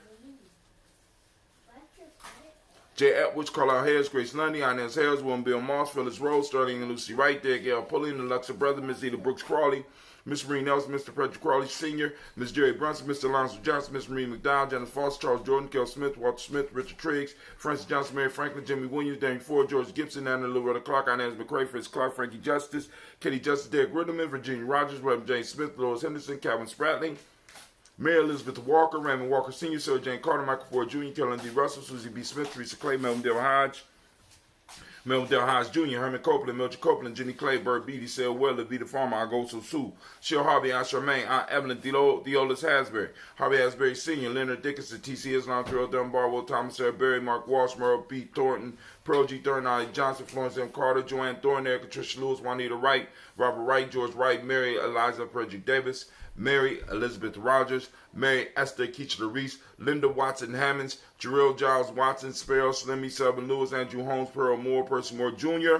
Jay Edwards, Carlisle Harris, Grace Lundy, Inez Harris, William Bill Moss, Phyllis Rose, Sterling and Lucy Wright, Derek L. Pulliam, the Luxor Brother, Miss Eda Brooks Crawley, Miss Marie Nelson, Mr. Frederick Crawley Sr., Miss Jerry Brunson, Mr. Alonzo Johnson, Miss Marie McDowell, Janice Foster, Charles Jordan, Kel Smith, Walter Smith, Richard Triggs, Francis Johnson, Mary Franklin, Jimmy Williams, Danny Ford, George Gibson, Anna Loretta Clark, Inez McCrae, Fritz Clark, Frankie Justice, Kitty Justice, Derek Riddleman, Virginia Rogers, Reverend James Smith, Lois Henderson, Calvin Spratling, Mary Elizabeth Walker, Raymond Walker Sr., Sarah Jane Carter, Michael Ford Jr., Kellen D. Russell, Susie B. Smith, Teresa Clay, Melvin Dale Hodge, Jr., Herman Copeland, Mildred Copeland, Jenny Clay, Bird Beatty, Sale Weller, Vita Farmer, Agoso Sue, Cheryl Harvey, Aunt Charmaine, Aunt Evelyn, Deolis Hasbury, Harvey Hasbury Sr., Leonard Dickinson, T.C. Islam, Terrell Dunbar, Will Thomas, Sarah Berry, Mark Walsh, Merle P. Thornton, Pearl G. Thornton, Ali Johnson, Florence M. Carter, Joanne Thornton, Patricia Lewis, Juanita Wright, Robert Wright, George Wright, Mary Eliza Frederick Davis, Mary Elizabeth Rogers, Mary Esther Keachler Reese, Linda Watson Hammonds, Jarrell Giles Watson, Sparrow, Slimmy, Southern Lewis, Andrew Holmes, Pearl Moore, Percy Moore Jr.,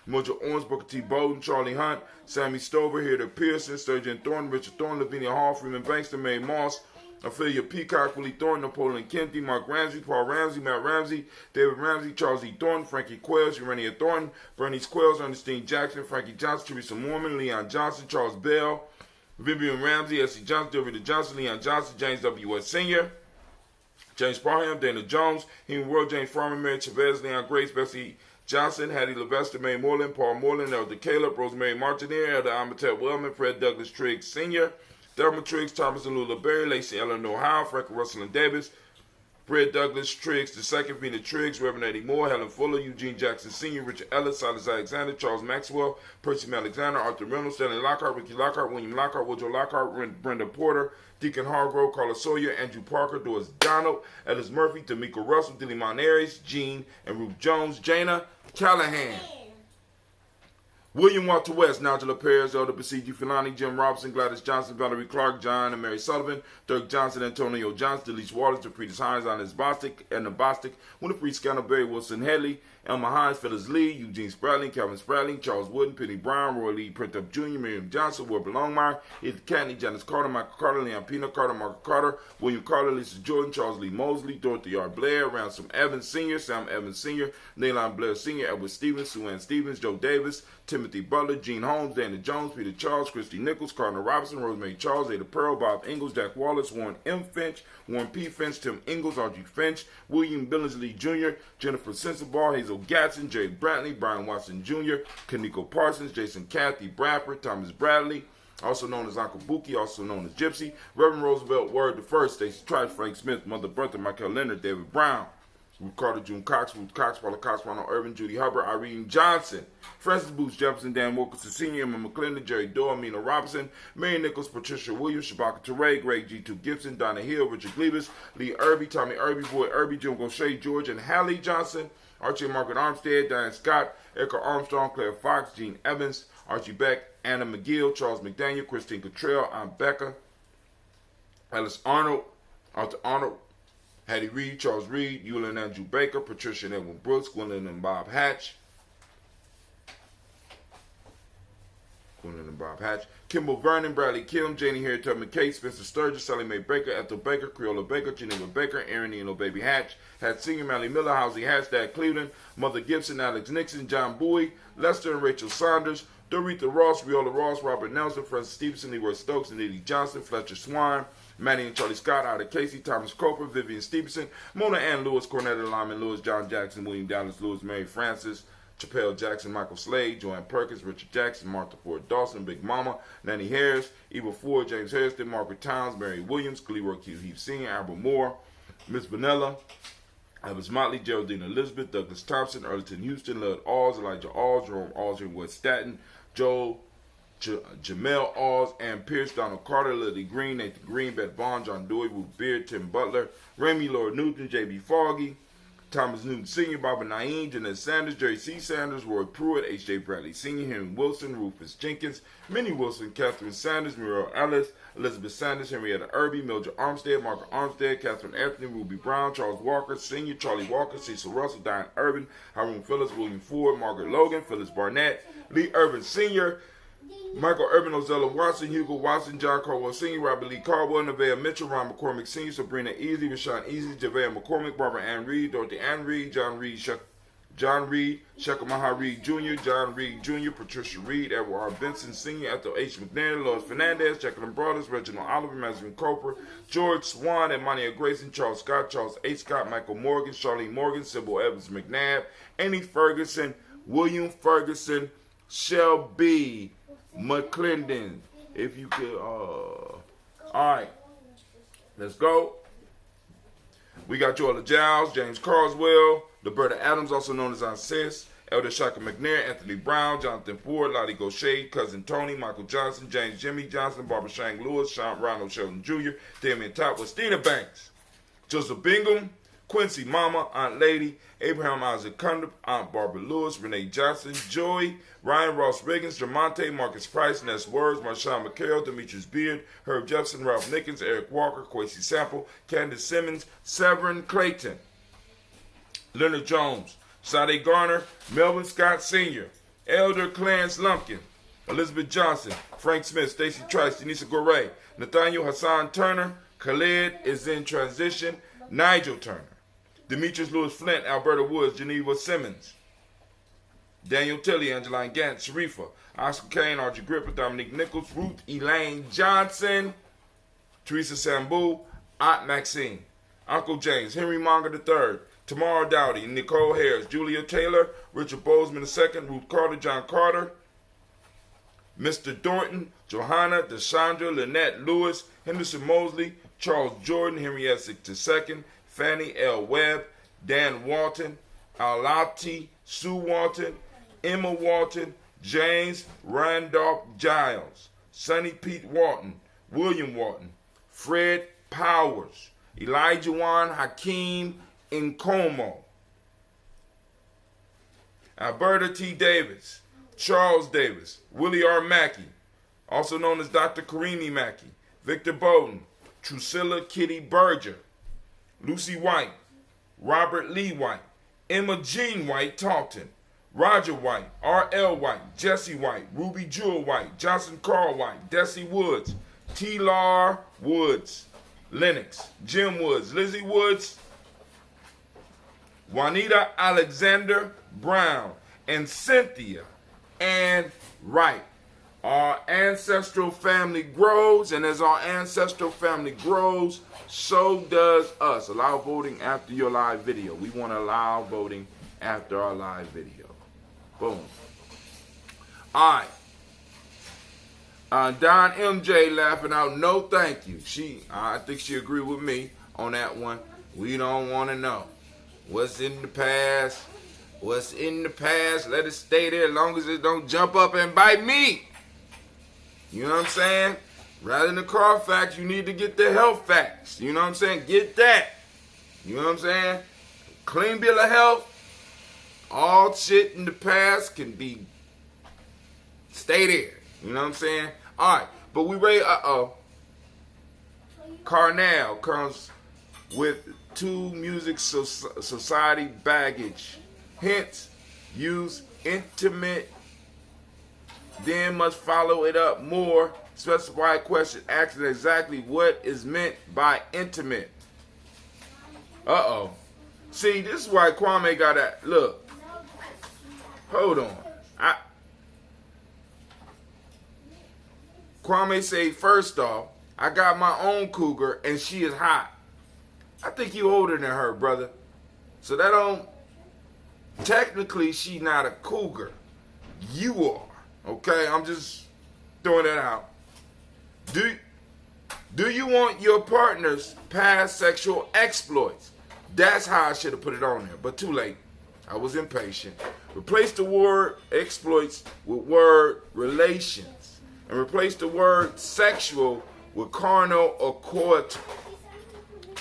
Mildred Owens, Booker T. Bowden, Charlie Hunt, Sammy Stover, Hilda Pearson, Sturgeon Thornton, Richard Thornton, Lavinia Hall, Freeman Bankston, Mary Moss, Ophelia Peacock, Willie Thornton, Napoleon Kennedy, Mark Ramsey, Paul Ramsey, Matt Ramsey, David Ramsey, Charles E. Thornton, Frankie Quells, Urania Thornton, Bernice Quells, Ernestine Jackson, Frankie Johnson, Teresa Mormon, Leon Johnson, Charles Bell, Vivian Ramsey, S.C. Johnson, Dorita Johnson, Leon Johnson, James W. West Sr., James Parham, Dana Jones, Henry World, James Farmer, Mary Chavez, Leon Grace, Bessie Johnson, Hattie Levester, Mary Moreland, Paul Moreland, Elder Caleb, Rosemary Martineer, Elder Amatet Wellman, Fred Douglas Triggs Sr., Thelma Triggs, Thomas and Lula Berry, Lacey Eleanor Howe, Frank Russell and Davis, Fred Douglas Triggs II, Vina Triggs, Reverend Eddie Moore, Helen Fuller, Eugene Jackson Sr., Richard Ellis, Silas Alexander, Charles Maxwell, Percy Alexander, Arthur Reynolds, Stanley Lockhart, Ricky Lockhart, William Lockhart, Woodrow Lockhart, Brenda Porter, Deacon Hargrove, Carla Sawyer, Andrew Parker, Doris Donald, Ellis Murphy, D'Amico Russell, Dilly Monares, Jean and Ruth Jones, Jana Callahan, William Walter West, Nigella Perez, Elder Basiji Filani, Jim Robinson, Gladys Johnson, Valerie Clark, John and Mary Sullivan, Dirk Johnson, Antonio Johnson, Delise Waters, DePretis Hines, Ines Bostic, Edna Bostic, Winifred Scanner, Barry Wilson Headley, Elma Hines, Phyllis Lee, Eugene Spratling, Calvin Spratling, Charles Wooden, Penny Brown, Roy Lee, Printup Jr., Miriam Johnson, Wilbur Longmire, Edith Catney, Janice Carter, Michael Carter, Leon Pino Carter, Margaret Carter, William Carter, Lisa Jordan, Charles Lee Mosley, Dorothy R. Blair, Ransom Evans Sr., Sam Evans Sr., Naylon Blair Sr., Edward Stevens, Sue Ann Stevens, Joe Davis, Timothy Butler, Gene Holmes, Dana Jones, Peter Charles, Christy Nichols, Cardinal Robinson, Rosemary Charles, Ada Pearl, Bob Ingalls, Jack Wallace, Warren M. Finch, Warren P. Finch, Tim Ingalls, Audrey Finch, William Billingsley Jr., Jennifer Sensabaugh, Hazel Gatson, Jay Brantley, Brian Watson Jr., Kaniko Parsons, Jason Cathy Bradford, Thomas Bradley, also known as Uncle Buki, also known as Gypsy, Reverend Roosevelt Word the First, Stacey Trice, Frank Smith, Mother Bertha, Michael Leonard, David Brown, Ruth Carter, June Cox, Ruth Cox, Paula Cox, Ronald Irvin, Judy Hubbard, Irene Johnson, Francis Booth Jefferson, Dan Wilkerson Sr., Emma McClendon, Jerry Doyle, Mina Robinson, Mary Nichols, Patricia Williams, Shabaka Teray, Greg G2 Gibson, Donna Hill, Richard Glebus, Lee Irby, Tommy Irby, Boy Irby, Jim Gaucher, George and Hallie Johnson, Archie and Margaret Armstead, Diane Scott, Erica Armstrong, Claire Fox, Gene Evans, Archie Beck, Anna McGill, Charles McDaniel, Christine Cottrell, Aunt Becca, Alice Arnold, Arthur Arnold, Hattie Reed, Charles Reed, Eula and Andrew Baker, Patricia and Edwin Brooks, Gwendolyn and Bob Hatch, Witherspoon and Bob Hatch. Kimball Vernon, Bradley Kim, Janie Harriet Tubman Case, Spencer Sturgis, Sally Mae Baker, Ethel Baker, Creola Baker, Geneva Baker, Aaron Eno Baby Hatch, Hatch Senior, Mally Miller, Housie Hatch, Dad Cleveland, Mother Gibson, Alex Nixon, John Bowie, Lester and Rachel Saunders, Doretha Ross, Viola Ross, Robert Nelson, Francis Stevenson, Leroy Stokes, and Eddie Johnson, Fletcher Swan, Manny and Charlie Scott, Ida Casey, Thomas Coper, Vivian Stevenson, Mona Ann Lewis, Cornetta Lyman Lewis, John Jackson, William Dallas Lewis, Mary Francis, Chappelle Jackson, Michael Slade, Joanne Perkins, Richard Jackson, Martha Ford Dawson, Big Mama, Nanny Harris, Eva Ford, James Harrison, Margaret Towns, Mary Williams, Leroy Q. Heath Sr., Albert Moore, Miss Vanilla, Elvis Motley, Geraldine Elizabeth, Douglas Thompson, Earlton Houston, Lud Alls, Elijah Alls, Jerome Aldrin, Wood Staton, Joel Jamel Alls, Ann Pierce, Donald Carter, Lily Green, Nathan Green, Beth Vaughn, John Dewey, Ruth Beard, Tim Butler, Remy Lord Newton, J.B. Foggy, Thomas Newton Sr., Barbara Naeem, Jeanette Sanders, Jerry C. Sanders, Roy Pruitt, H.J. Bradley Sr., Henry Wilson, Rufus Jenkins, Minnie Wilson, Catherine Sanders, Muriel Ellis, Elizabeth Sanders, Henrietta Irby, Mildred Armstead, Margaret Armstead, Catherine Anthony, Ruby Brown, Charles Walker, Sr., Charlie Walker, Cecil Russell, Diane Urban, Haroon Phillips, William Ford, Margaret Logan, Phyllis Barnett, Lee Urban Sr., Michael Urban, Ozella Watson, Hugo Watson, John Caldwell Sr., Robert Lee Caldwell, Nevaeh Mitchell, Ron McCormick Sr., Sabrina Easley, Rashawn Easley, JaVale McCormick, Barbara Ann Reed, Dorothy Ann Reed, John Reed, Shekamaha Reed Jr., John Reed Jr., Patricia Reed, Edward R. Benson Sr., Ethel H. McNair, Lois Fernandez, Jacqueline Brothers, Reginald Oliver, Madeline Coper, George Swan, Emmanuel Grayson, Charles Scott, Charles H. Scott, Michael Morgan, Charlene Morgan, Sybil Evans McNabb, Annie Ferguson, William Ferguson, Shelby McClendon. If you could, all right, let's go. We got Joella Giles, James Carswell, Roberta Adams, also known as Aunt Sis, Elder Shaka McNair, Anthony Brown, Jonathan Ford, Lottie Gaucher, Cousin Tony, Michael Johnson, James Jimmy Johnson, Barbara Shang Lewis, Sean Ronald Sheldon Jr., Damian Top, Westina Banks, Joseph Bingham, Quincy Mama, Aunt Lady, Abraham Isaac Cundiff, Aunt Barbara Lewis, Renee Johnson, Joey, Ryan Ross Riggins, Jamonte, Marcus Price, Ness Words, Marshawn McHale, Demetrius Beard, Herb Jefferson, Ralph Nickens, Eric Walker, Quincy Sample, Candace Simmons, Severin Clayton, Leonard Jones, Sade Garner, Melvin Scott Sr., Elder Clarence Lumpkin, Elizabeth Johnson, Frank Smith, Stacey Trice, Denisa Gore, Nathaniel Hassan Turner, Khalid is in transition, Nigel Turner, Demetrius Lewis Flint, Alberta Woods, Geneva Simmons, Daniel Tilley, Angeline Gant, Sharifa, Oscar Kane, Archie Gripper, Dominique Nichols, Ruth Elaine Johnson, Teresa Sambu, Aunt Maxine, Uncle James, Henry Monger III, Tamara Dowdy, Nicole Harris, Julia Taylor, Richard Bozeman II, Ruth Carter, John Carter, Mr. Dorton, Johanna, Deshandra, Lynette Lewis, Henderson Mosley, Charles Jordan, Henry Essex II, Fannie L. Webb, Dan Walton, Alati, Sue Walton, Emma Walton, James Randolph Giles, Sonny Pete Walton, William Walton, Fred Powers, Elijah Juan Hakeem Nkomo, Alberta T. Davis, Charles Davis, Willie R. Mackey, also known as Dr. Karini Mackey, Victor Bowden, Drusilla Kitty Berger, Lucy White, Robert Lee White, Emma Jean White Talton, Roger White, R.L. White, Jesse White, Ruby Jewel White, Johnson Carl White, Desi Woods, T-Lar Woods, Lennox, Jim Woods, Lizzie Woods, Juanita Alexander Brown, and Cynthia Ann Wright. Our ancestral family grows, and as our ancestral family grows, so does us. Allow voting after your live video. We want to allow voting after our live video. Boom. All right. Don MJ laughing out, no thank you. I think she agreed with me on that one. We don't want to know. What's in the past? What's in the past? Let it stay there as long as it don't jump up and bite me. You know what I'm saying? Rather than the car facts, you need to get the health facts. You know what I'm saying? Get that. You know what I'm saying? Clean bill of health. All shit in the past can be stay there. You know what I'm saying? All right. But we ready. Carnell comes with 2 music society baggage. Hence, use intimate then must follow it up more specified question asking exactly what is meant by intimate. Uh-oh. See, this is why Kwame got that. Look. Hold on. Kwame say, first off, I got my own cougar and she is hot. I think you older than her, brother. So that don't, technically she not a cougar. You are. Okay, I'm just throwing that out. Do you want your partner's past sexual exploits? That's how I should have put it on there, but too late. I was impatient. Replace the word exploits with word relations. And replace the word sexual with carnal or coital.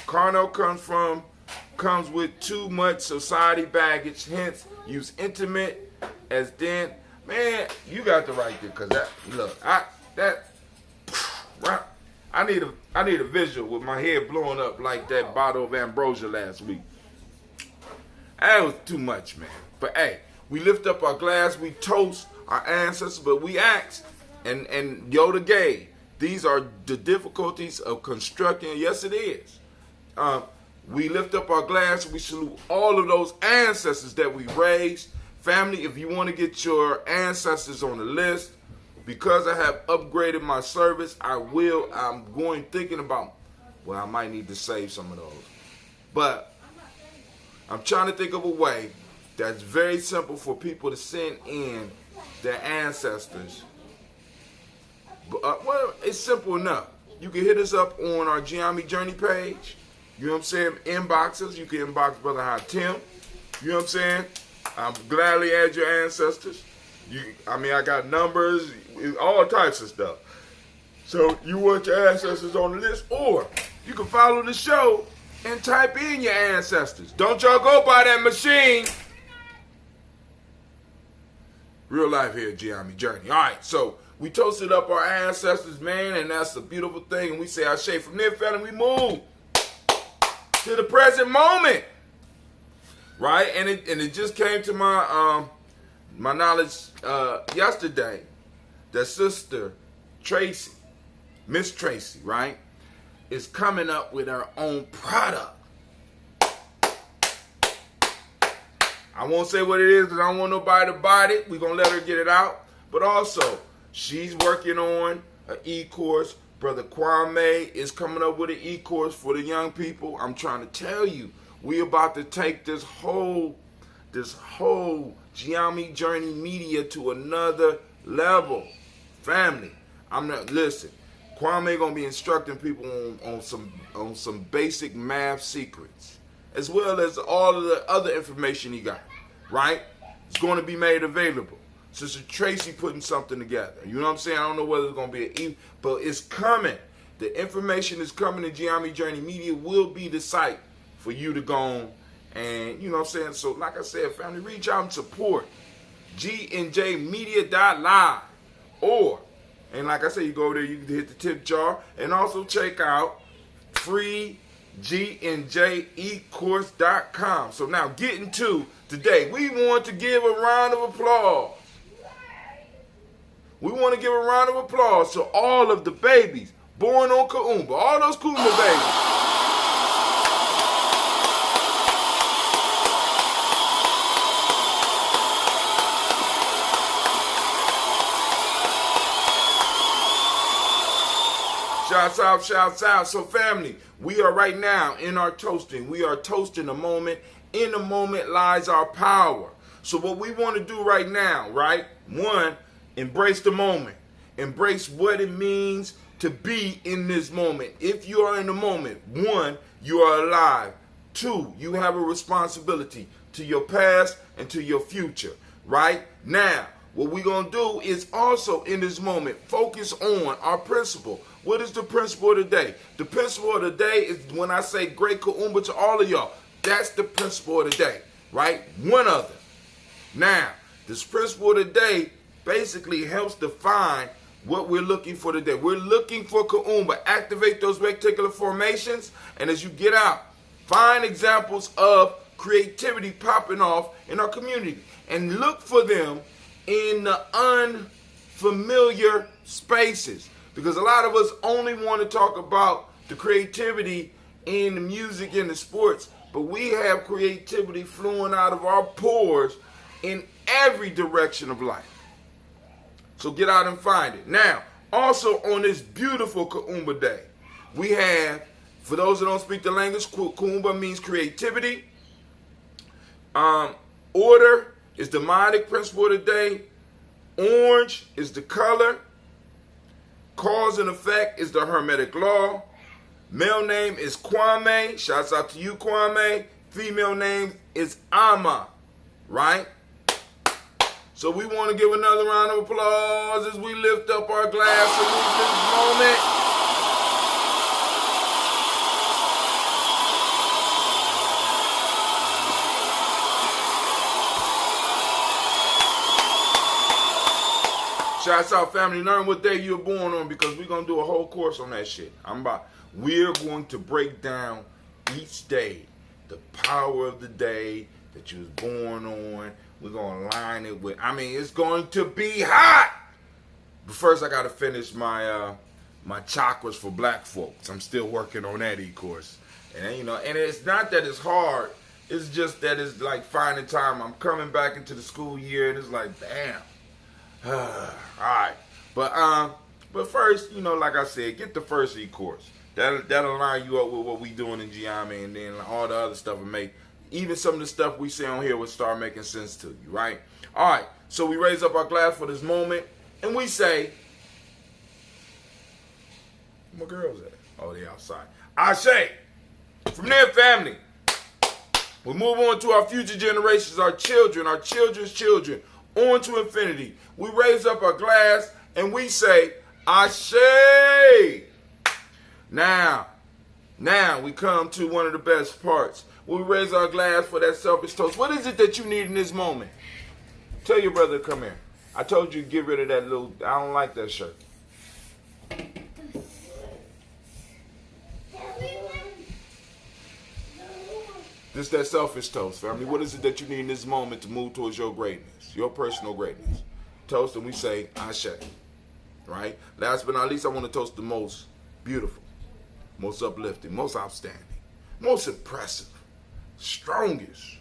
Carnal comes with too much society baggage, hence use intimate as then. Man, you got the right there, cause that look, I need a visual with my head blowing up like that bottle of ambrosia last week. That was too much, man. But hey, we lift up our glass, we toast our ancestors, but we ask, and Yoda gave. These are the difficulties of constructing. Yes, it is. We lift up our glass, we salute all of those ancestors that we raised. Family, if you want to get your ancestors on the list, because I have upgraded my service, I'm thinking about, well, I might need to save some of those. But I'm trying to think of a way that's very simple for people to send in their ancestors. Well, it's simple enough. You can hit us up on our Gye-Nyame Journey page. You know what I'm saying? Inbox us. You can inbox Brother High Tim. You know what I'm saying? I'll gladly add your ancestors. I got numbers, all types of stuff. So you want your ancestors on the list, or you can follow the show and type in your ancestors. Don't y'all go by that machine. Real life here at Gye-Nyame Journey. All right, so we toasted up our ancestors, man, and that's a beautiful thing. And we say our shade from there, family, we move to the present moment. Right, and it just came to my knowledge yesterday that Sister Tracy, Miss Tracy, right, is coming up with her own product. I won't say what it is because I don't want nobody to buy it. We're gonna let her get it out. But also, she's working on an e-course. Brother Kwame is coming up with an e-course for the young people. I'm trying to tell you. We about to take this whole Gye-Nyame Journey media to another level. Family, listen, Kwame gonna be instructing people on some basic math secrets, as well as all of the other information he got, right? It's gonna be made available. Sister Tracy putting something together. You know what I'm saying? I don't know whether it's gonna be but it's coming. The information is coming. The Gye-Nyame Journey media will be the site for you to go on, and you know what I'm saying? So like I said, family, reach out and support GNJmedia.live, and like I said, you go there, you can hit the tip jar, and also check out free GNJecourse.com. So now getting to today, we want to give a round of applause. We want to give a round of applause to all of the babies born on Kaumba, all those Kaumba babies. Shouts out. So family, we are right now in our toasting. We are toasting a moment. In the moment lies our power. So what we want to do right now, right? One, embrace the moment. Embrace what it means to be in this moment. If you are in the moment, one, you are alive. Two, you have a responsibility to your past and to your future, right? Now, what we're going to do is also in this moment, focus on our principle. What is the principle of the day? The principle of the day is when I say great Kaumba to all of y'all, that's the principle of the day, right? One other. Now, this principle of the day basically helps define what we're looking for today. We're looking for Kaumba. Activate those reticular formations, and as you get out, find examples of creativity popping off in our community, and look for them in the familiar spaces. Because a lot of us only want to talk about the creativity in the music and the sports, but we have creativity flowing out of our pores in every direction of life. So get out and find it. Now, also on this beautiful Kuumba Day, we have, for those that don't speak the language, Kuumba means creativity. Order is the modic principle of the day. Orange is the color. Cause and effect is the hermetic law. Male name is Kwame. Shouts out to you, Kwame. Female name is Ama. Right? So we want to give another round of applause as we lift up our glass salute this moment. Shouts out, family. Learn what day you're born on, because we're going to do a whole course on that shit. We're going to break down each day, the power of the day that you was born on. We're going to line it with, it's going to be hot. But first, I got to finish my my chakras for black folks. I'm still working on that e-course. And, and it's not that it's hard. It's just that it's like finding time. I'm coming back into the school year, and it's like, damn. All right, but first, like I said, get the first e-course. That'll line you up with what we doing in Gye-Nyame, and then all the other stuff will make, even some of the stuff we say on here will start making sense to you, right? All right, so we raise up our glass for this moment, and we say, where my girls at? Oh, they outside. I say, from there, family, we move on to our future generations, our children, our children's children, on to infinity. We raise up our glass and we say, Ashe. Now we come to one of the best parts. We raise our glass for that selfish toast. What is it that you need in this moment? Tell your brother to come here. I told you to get rid of that little, I don't like that shirt. This that selfish toast, family. What is it that you need in this moment to move towards your greatness, your personal greatness? Toast, and we say, Ashe. Right? Last but not least, I want to toast the most beautiful, most uplifting, most outstanding, most impressive, strongest,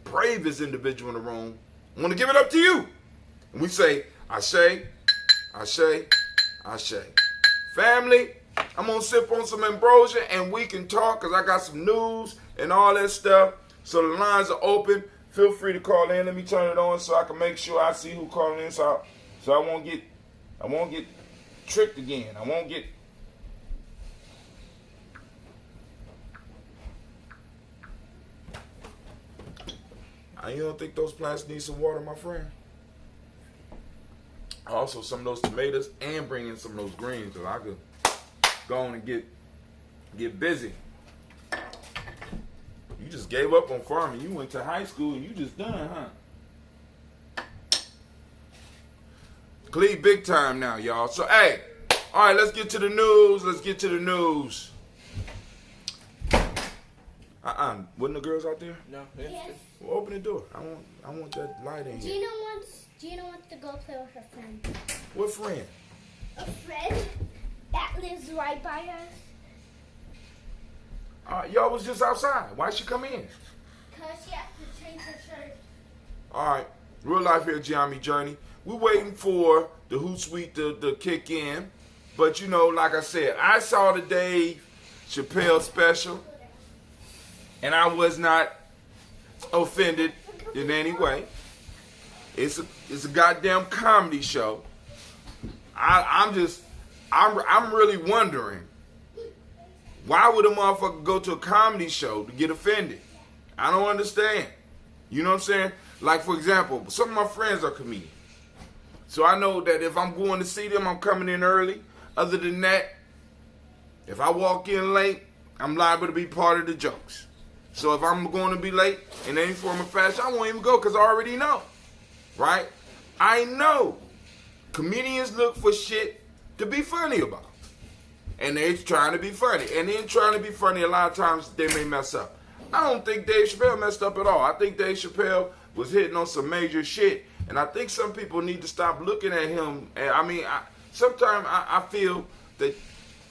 bravest individual in the room. I want to give it up to you. And we say, Ashe, Ashe, Ashe. Family, I'm going to sip on some ambrosia and we can talk, because I got some news and all that stuff. So the lines are open. Feel free to call in. Let me turn it on so I can make sure I see who calling in, so I won't get tricked again. I won't get. You don't think those plants need some water, my friend? Also, some of those tomatoes, and bring in some of those greens, because I could go on and get busy. You just gave up on farming. You went to high school and you just done, huh? Cleve big time now, y'all. So, hey, all right, let's get to the news. Wasn't the girls out there? No. Yes. Well, open the door. I want that light in here. Gina wants to go play with her friend. What friend? A friend that lives right by us. Y'all was just outside. Why'd she come in? Because she has to change her shirt. All right. Real life here at Gye-Nyame Journey. We're waiting for the Hootsuite to kick in. But, like I said, I saw the Dave Chappelle special. And I was not offended in any way. It's a goddamn comedy show. I'm really wondering, why would a motherfucker go to a comedy show to get offended? I don't understand. You know what I'm saying? Like, for example, some of my friends are comedians. So I know that if I'm going to see them, I'm coming in early. Other than that, if I walk in late, I'm liable to be part of the jokes. So if I'm going to be late in any form of fashion, I won't even go because I already know. Right? I know comedians look for shit to be funny about. And they're trying to be funny. And in trying to be funny, a lot of times they may mess up. I don't think Dave Chappelle messed up at all. I think Dave Chappelle was hitting on some major shit. And I think some people need to stop looking at him. And I mean, sometimes I feel that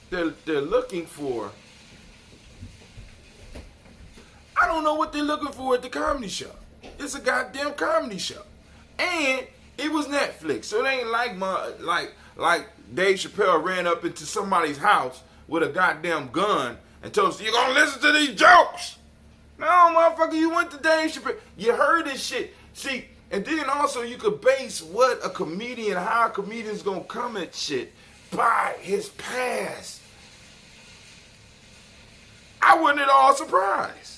they're looking for. I don't know what they're looking for at the comedy show. It's a goddamn comedy show, and it was Netflix, so it ain't like Dave Chappelle ran up into somebody's house with a goddamn gun and told us, "You gonna listen to these jokes?" No, motherfucker, you went to Dave Chappelle. You heard this shit. See, and then also you could base what a comedian, how a comedian's gonna come at shit by his past. I wasn't at all surprised.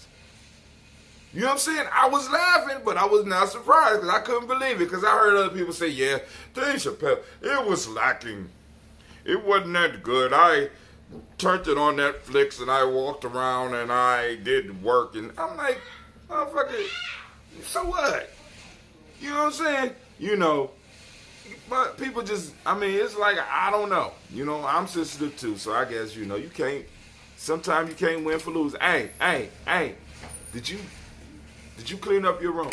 You know what I'm saying? I was laughing, but I was not surprised because I couldn't believe it because I heard other people say, yeah, Dave Chappelle, it was lacking. It wasn't that good. I turned it on Netflix and I walked around and I did work. And I'm like, motherfucker, so what? You know what I'm saying? You know, but people just, I mean, it's like, I don't know. You know, I'm sensitive too, so I guess, you know, you can't, sometimes you can't win for lose. Hey, did you clean up your room?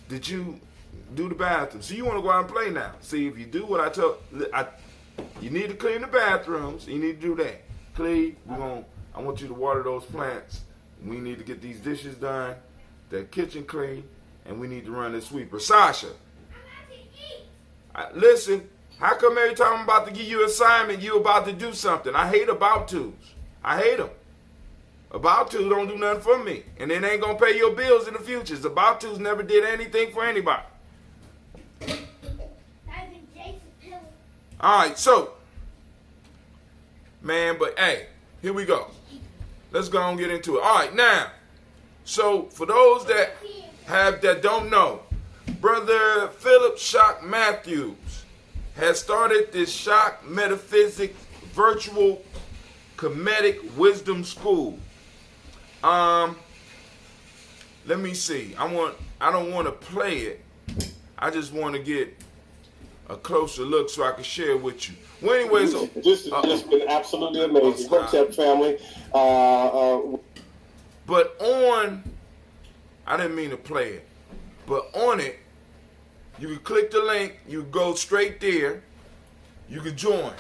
Did you do the bathroom? So you want to go out and play now. See, if you do what I told, you need to clean the bathrooms. You need to do that. Cleve, I want you to water those plants. We need to get these dishes done, the kitchen clean, and we need to run this sweeper. Sasha, listen, how come every time I'm about to give you an assignment, you about to do something? I hate about tos. I hate them. About to don't do nothing for me. And it ain't going to pay your bills in the future. About to's never did anything for anybody. All right, so, man, but hey, here we go. Let's go and get into it. All right, now, so for those that don't know, Brother Philip Shock Matthews has started this Shock Metaphysics virtual comedic wisdom school. Let me see. I don't want to play it. I just want to get a closer look so I can share with you. Well, anyways, this has just been absolutely amazing. Hotep family. But on, I didn't mean to play it, but on it, you can click the link. You go straight there. You can join,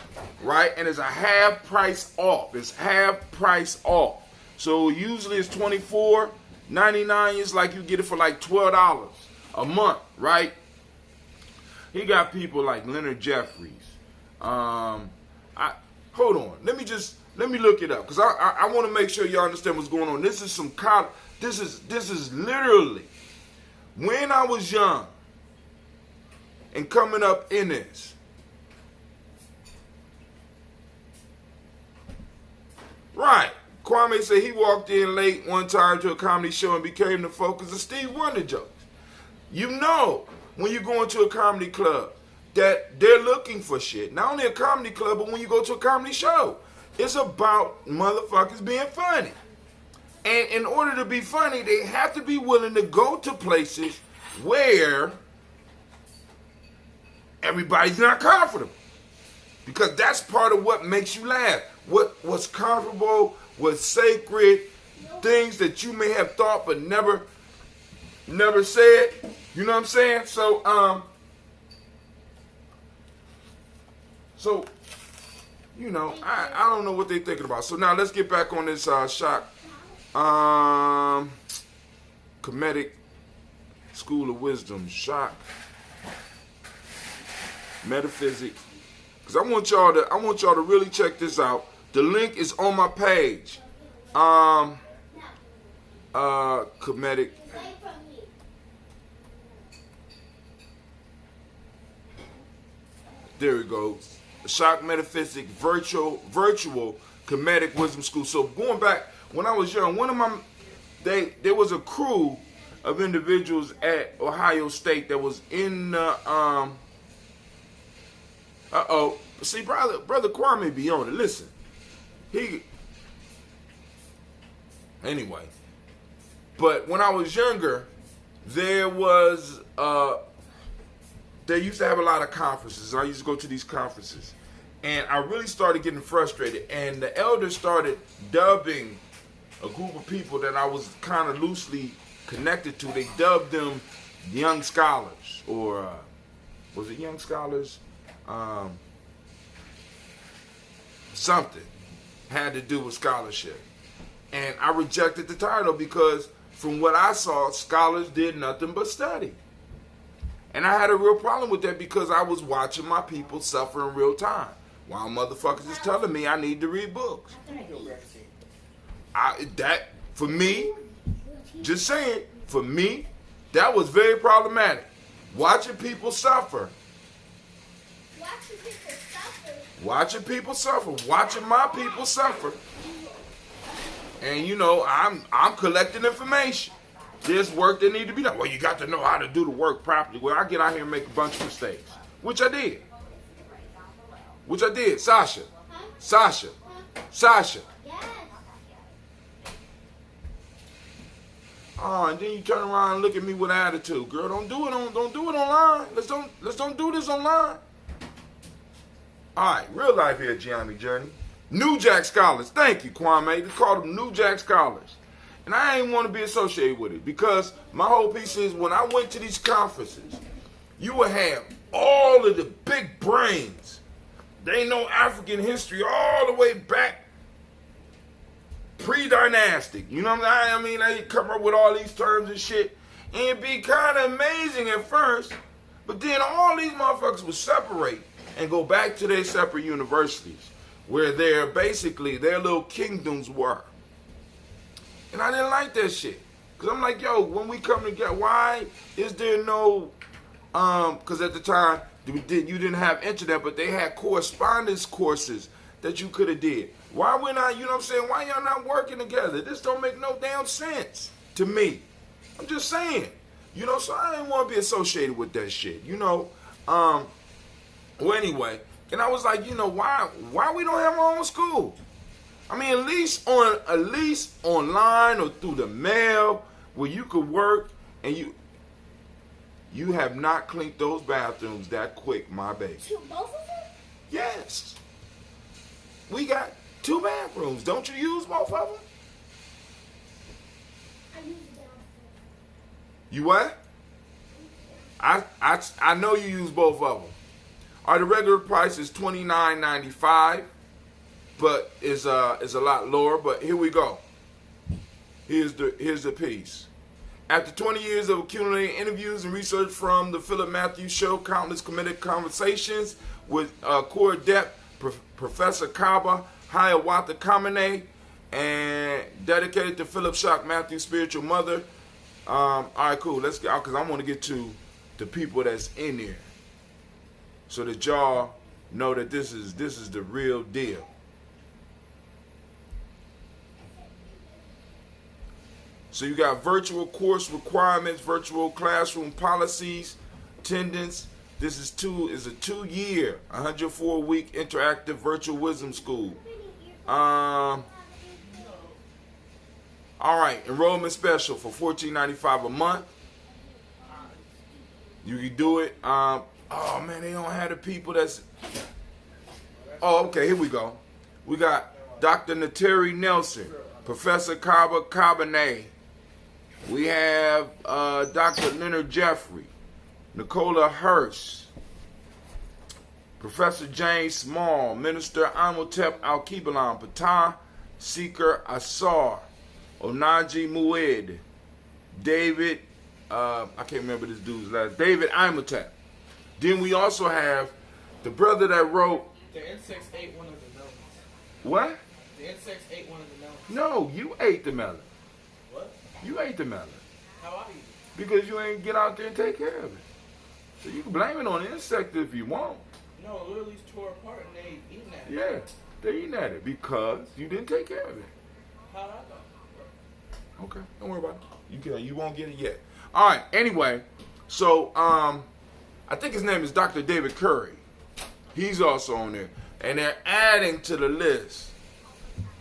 right? And it's a half price off. It's half price off. So usually it's $24.99. It's like you get it for like $12 a month, right? He got people like Leonard Jeffries. Hold on. Let me look it up because I want to make sure y'all understand what's going on. This is some college. This is literally when I was young and coming up in this. Right. Kwame said he walked in late one time to a comedy show and became the focus of Steve Wonder jokes. You know, when you go into a comedy club, that they're looking for shit. Not only a comedy club, but when you go to a comedy show, it's about motherfuckers being funny. And in order to be funny, they have to be willing to go to places where everybody's not comfortable. Because that's part of what makes you laugh. What's comfortable, what's sacred, things that you may have thought but never said. You know what I'm saying? So you know, I don't know what they're thinking about. So now let's get back on this Shock Comedic School of Wisdom, Shock Metaphysics. Because I want y'all to really check this out. The link is on my page. Comedic. There we go. Shock Metaphysics virtual comedic wisdom school. So going back, when I was young, there was a crew of individuals at Ohio State that was in the see, brother Kwame be on it. Listen, anyway. But when I was younger, there was they used to have a lot of conferences. I used to go to these conferences, and I really started getting frustrated. And the elders started dubbing a group of people that I was kind of loosely connected to. They dubbed them Young Scholars, or was it Young Scholars? Something had to do with scholarship. And I rejected the title because from what I saw, scholars did nothing but study. And I had a real problem with that because I was watching my people suffer in real time while motherfuckers is telling me I need to read books. That, for me, just saying, for me, that was very problematic. Watching people suffer. Watching people suffer. Watching my people suffer. And you know, I'm collecting information. There's work that need to be done. Well, you got to know how to do the work properly. Well, I get out here and make a bunch of mistakes. Which I did. Sasha. Oh, and then you turn around and look at me with attitude. Girl, don't do it online. Let's don't do this online. All right, real life here at Gye-Nyame Journey. New Jack Scholars. Thank you, Kwame. They call them New Jack Scholars. And I ain't want to be associated with it because my whole piece is when I went to these conferences, you would have all of the big brains. They know African history all the way back pre-dynastic. You know what I mean? They come up with all these terms and shit. And it'd be kind of amazing at first. But then all these motherfuckers would separate and go back to their separate universities where their little kingdoms were. And I didn't like that shit. Because I'm like, yo, when we come together, why is there no, because at the time, you didn't have internet, but they had correspondence courses that you could have did. Why we're not, you know what I'm saying, why y'all not working together? This don't make no damn sense to me. I'm just saying. You know, so I didn't want to be associated with that shit, you know. Well, anyway, and I was like, you know, why we don't have our own school? I mean, at least online or through the mail where you could work, and you have not cleaned those bathrooms that quick, my baby. Both of them? Yes. We got 2 bathrooms. Don't you use both of them? I use it downstairs. You what? I know you use both of them. All right, the regular price is $29.95, but is a lot lower. But here we go. Here's the piece. After 20 years of accumulating interviews and research from the Philip Matthews Show, countless committed conversations with core adept Professor Kaba Hiawatha Kamene, and dedicated to Philip Shock Matthews' spiritual mother. All right, cool. Let's get out because I want to get to the people that's in there, so that y'all know that this is the real deal. So you got virtual course requirements, virtual classroom policies, attendance. This is a 2-year, 104-week interactive virtual wisdom school. All right, enrollment special for $14.95 a month. You can do it. Oh man, they don't have the people that's. Oh, okay, here we go. We got Dr. Nateri Nelson, Professor Kaba Kabane. We have Dr. Leonard Jeffrey, Nicola Hurst, Professor James Small, Minister Amotep Al-Kibalan, Patah Seeker Asar, Onaji Mued, David, I can't remember this dude's last, David Imhotep. Then we also have the brother that wrote. The insects ate one of the melons. What? The insects ate one of the melons. No, you ate the melon. What? You ate the melon. How I eat it? Because you ain't get out there and take care of it. So you can blame it on the insect if you want. No, it literally tore apart and they eating at it. Yeah, they eating at it because you didn't take care of it. How did I know? Okay, don't worry about it. You won't get it yet. All right. Anyway, so I think his name is Dr. David Curry. He's also on there, and they're adding to the list.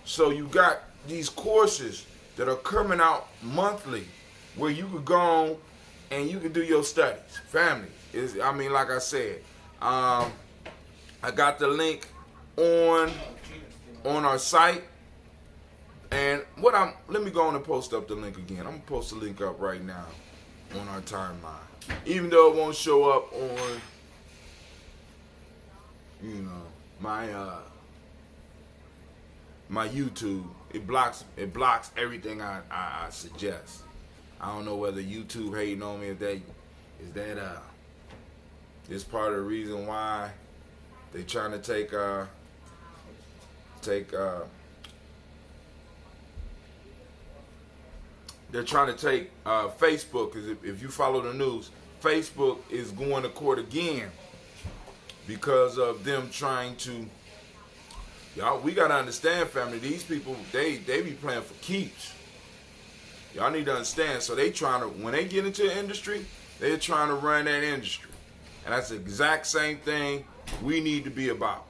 So you got these courses that are coming out monthly, where you could go and you can do your studies. Family is. I mean, like I said, I got the link on our site. And let me go on and post up the link again. I'm gonna post the link up right now. on our timeline. Even though it won't show up on, my my YouTube. It blocks everything I suggest. I don't know whether YouTube hating on me, if is part of the reason why they trying to take they're trying to take Facebook. Because if you follow the news, Facebook is going to court again because of them trying to. Y'all, we gotta understand, family. These people, they be playing for keeps. Y'all need to understand. So they trying to, when they get into the industry, they're trying to run that industry, and that's the exact same thing we need to be about.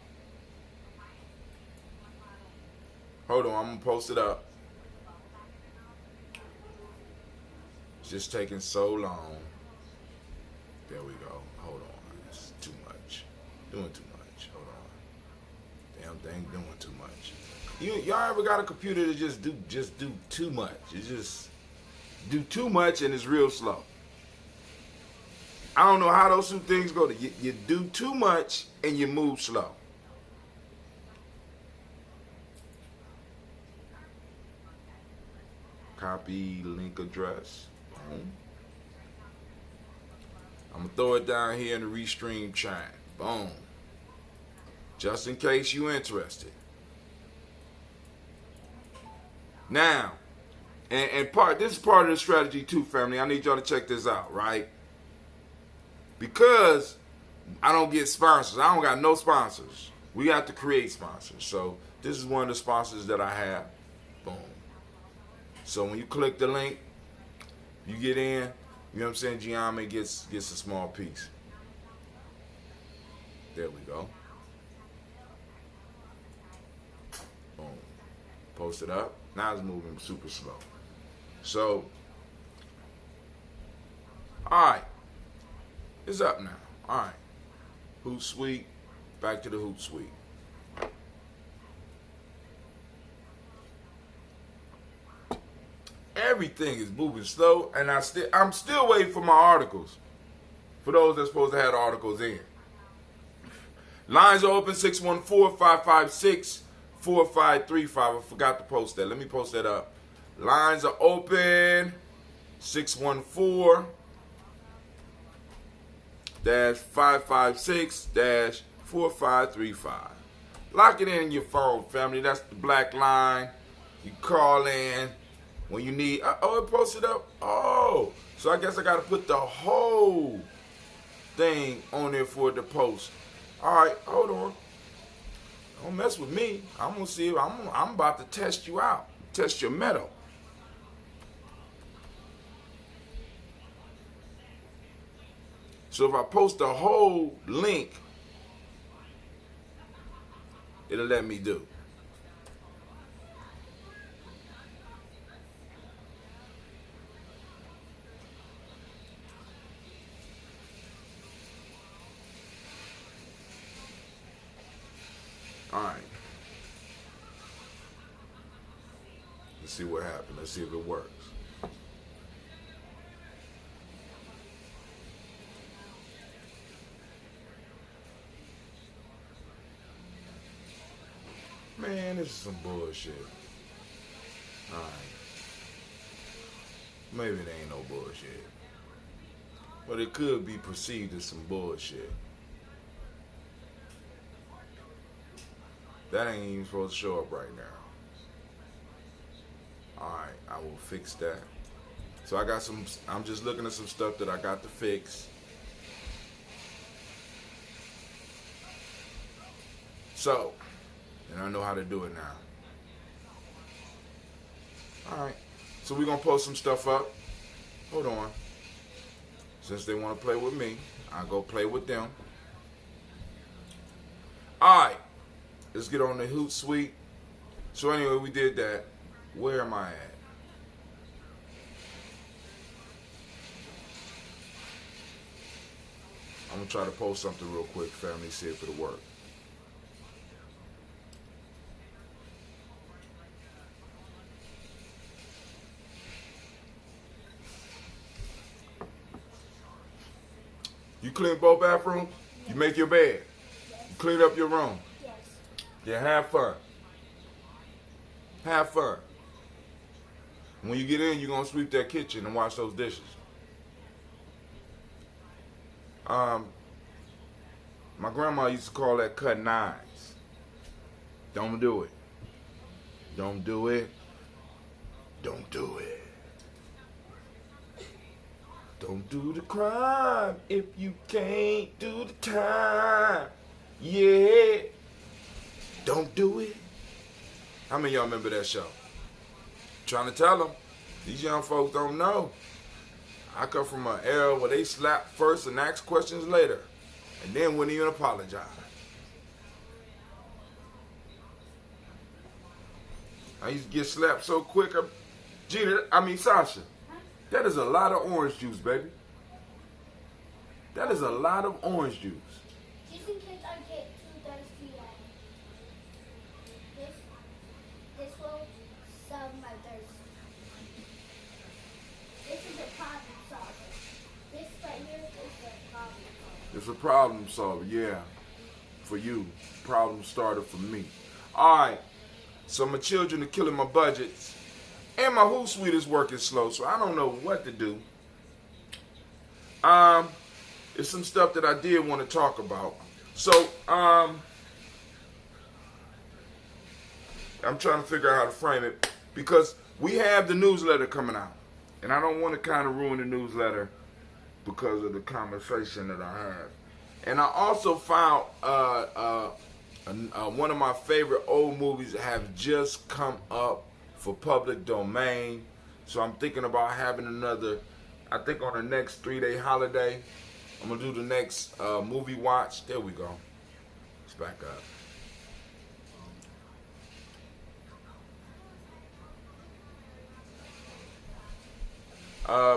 Hold on, I'm gonna post it up. It's just taking so long. There we go. Hold on, it's too much. Doing too much. Hold on. Damn thing doing too much. Y'all ever got a computer that just do too much? It just do too much and it's real slow. I don't know how those two things go. You do too much and you move slow. Copy link address. Boom. I'm gonna throw it down here in the restream chat. Boom. Just in case you're interested. Now, and this is part of the strategy too, family. I need y'all to check this out, right? Because I don't get sponsors. I don't got no sponsors. We have to create sponsors. So this is one of the sponsors that I have. Boom. So when you click the link, you get in, you know what I'm saying? Gye-Nyame gets a small piece. There we go. Boom. Post it up. Now it's moving super slow. So, alright. It's up now. Alright. Hootsuite. Back to the Hootsuite. Everything is moving slow, and I'm still waiting for my articles. For those that's supposed to have the articles in. Lines are open 614-556-4535. I forgot to post that. Let me post that up. Lines are open 614-556-4535. Lock it in your phone, family. That's the black line. You call in when you need. Oh, it posted up. Oh, so I guess I got to put the whole thing on there for it to post. All right, hold on. Don't mess with me. I'm gonna see. I'm about to test you out. Test your metal. So if I post the whole link, it'll let me do. All right. Let's see what happens. Let's see if it works. Man, this is some bullshit. All right. Maybe it ain't no bullshit. But it could be perceived as some bullshit. That ain't even supposed to show up right now. Alright, I will fix that. So I got I'm just looking at some stuff that I got to fix. So, and I know how to do it now. Alright, so we're going to post some stuff up. Hold on. Since they want to play with me, I'll go play with them. Alright. Let's get on the Hootsuite. So anyway, we did that. Where am I at? I'm going to try to post something real quick, family, see if it'll work. You clean both bathrooms? You make your bed? You clean up your room? Yes. Then have fun. Have fun. When you get in, you're going to sweep that kitchen and wash those dishes. My grandma used to call that cutting eyes. Don't do it. Don't do it. Don't do it. Don't do the crime if you can't do the time. Yeah. Don't do it. How many of y'all remember that show? Trying to tell them. These young folks don't know. I come from an era where they slap first and ask questions later. And then wouldn't even apologize. I used to get slapped so quick. Sasha, that is a lot of orange juice, baby. That is a lot of orange juice. Just in case I get too thirsty, this will solve my thirst. This is a problem solver. This right here is a problem solver. It's a problem solver, yeah. For you. Problem starter for me. Alright. So my children are killing my budgets. And my Hootsuite is working slow, so I don't know what to do. It's some stuff that I did want to talk about. So, I'm trying to figure out how to frame it because we have the newsletter coming out. And I don't want to kind of ruin the newsletter because of the conversation that I have. And I also found one of my favorite old movies have just come up for public domain. So I'm thinking about having another, I think on the next 3-day holiday, I'm going to do the next movie watch. There we go. It's back up.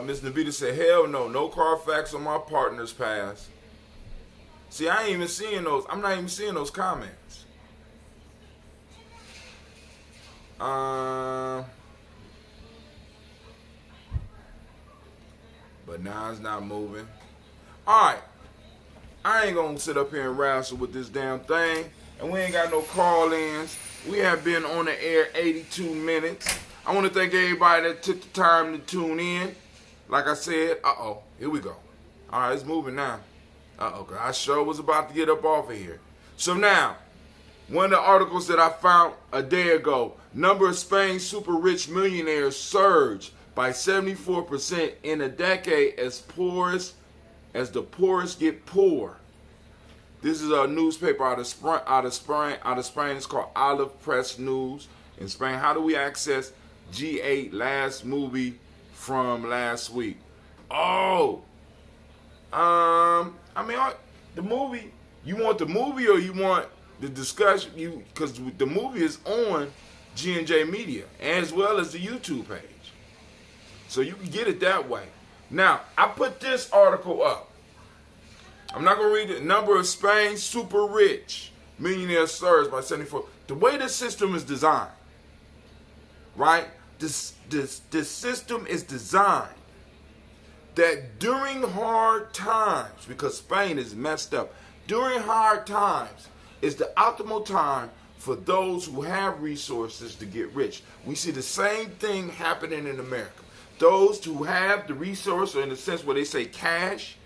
Miss Navita said, hell no, no Carfax on my partner's pass. See, I ain't even seeing those. I'm not even seeing those comments. But now it's not moving. Alright. I ain't gonna sit up here and wrestle with this damn thing. And we ain't got no call-ins. We have been on the air 82 minutes. I want to thank everybody that took the time to tune in. Like I said, here we go. Alright, it's moving now. Cause I sure was about to get up off of here. So now, one of the articles that I found a day ago, number of Spain's super rich millionaires surged by 74% in a decade as the poorest get poor. This is a newspaper out of Spain. It's called Olive Press News in Spain. How do we access G8 last movie from last week? The movie. You want the movie or you want the discussion? Because the movie is on G&J Media as well as the YouTube page. So you can get it that way. Now, I put this article up. I'm not going to read it. Number of Spain's super rich millionaires surged by 74. The way the system is designed, right? This system is designed that during hard times, because Spain is messed up, during hard times is the optimal time for those who have resources to get rich. We see the same thing happening in America. Those who have the resource, or in the sense where they say cash,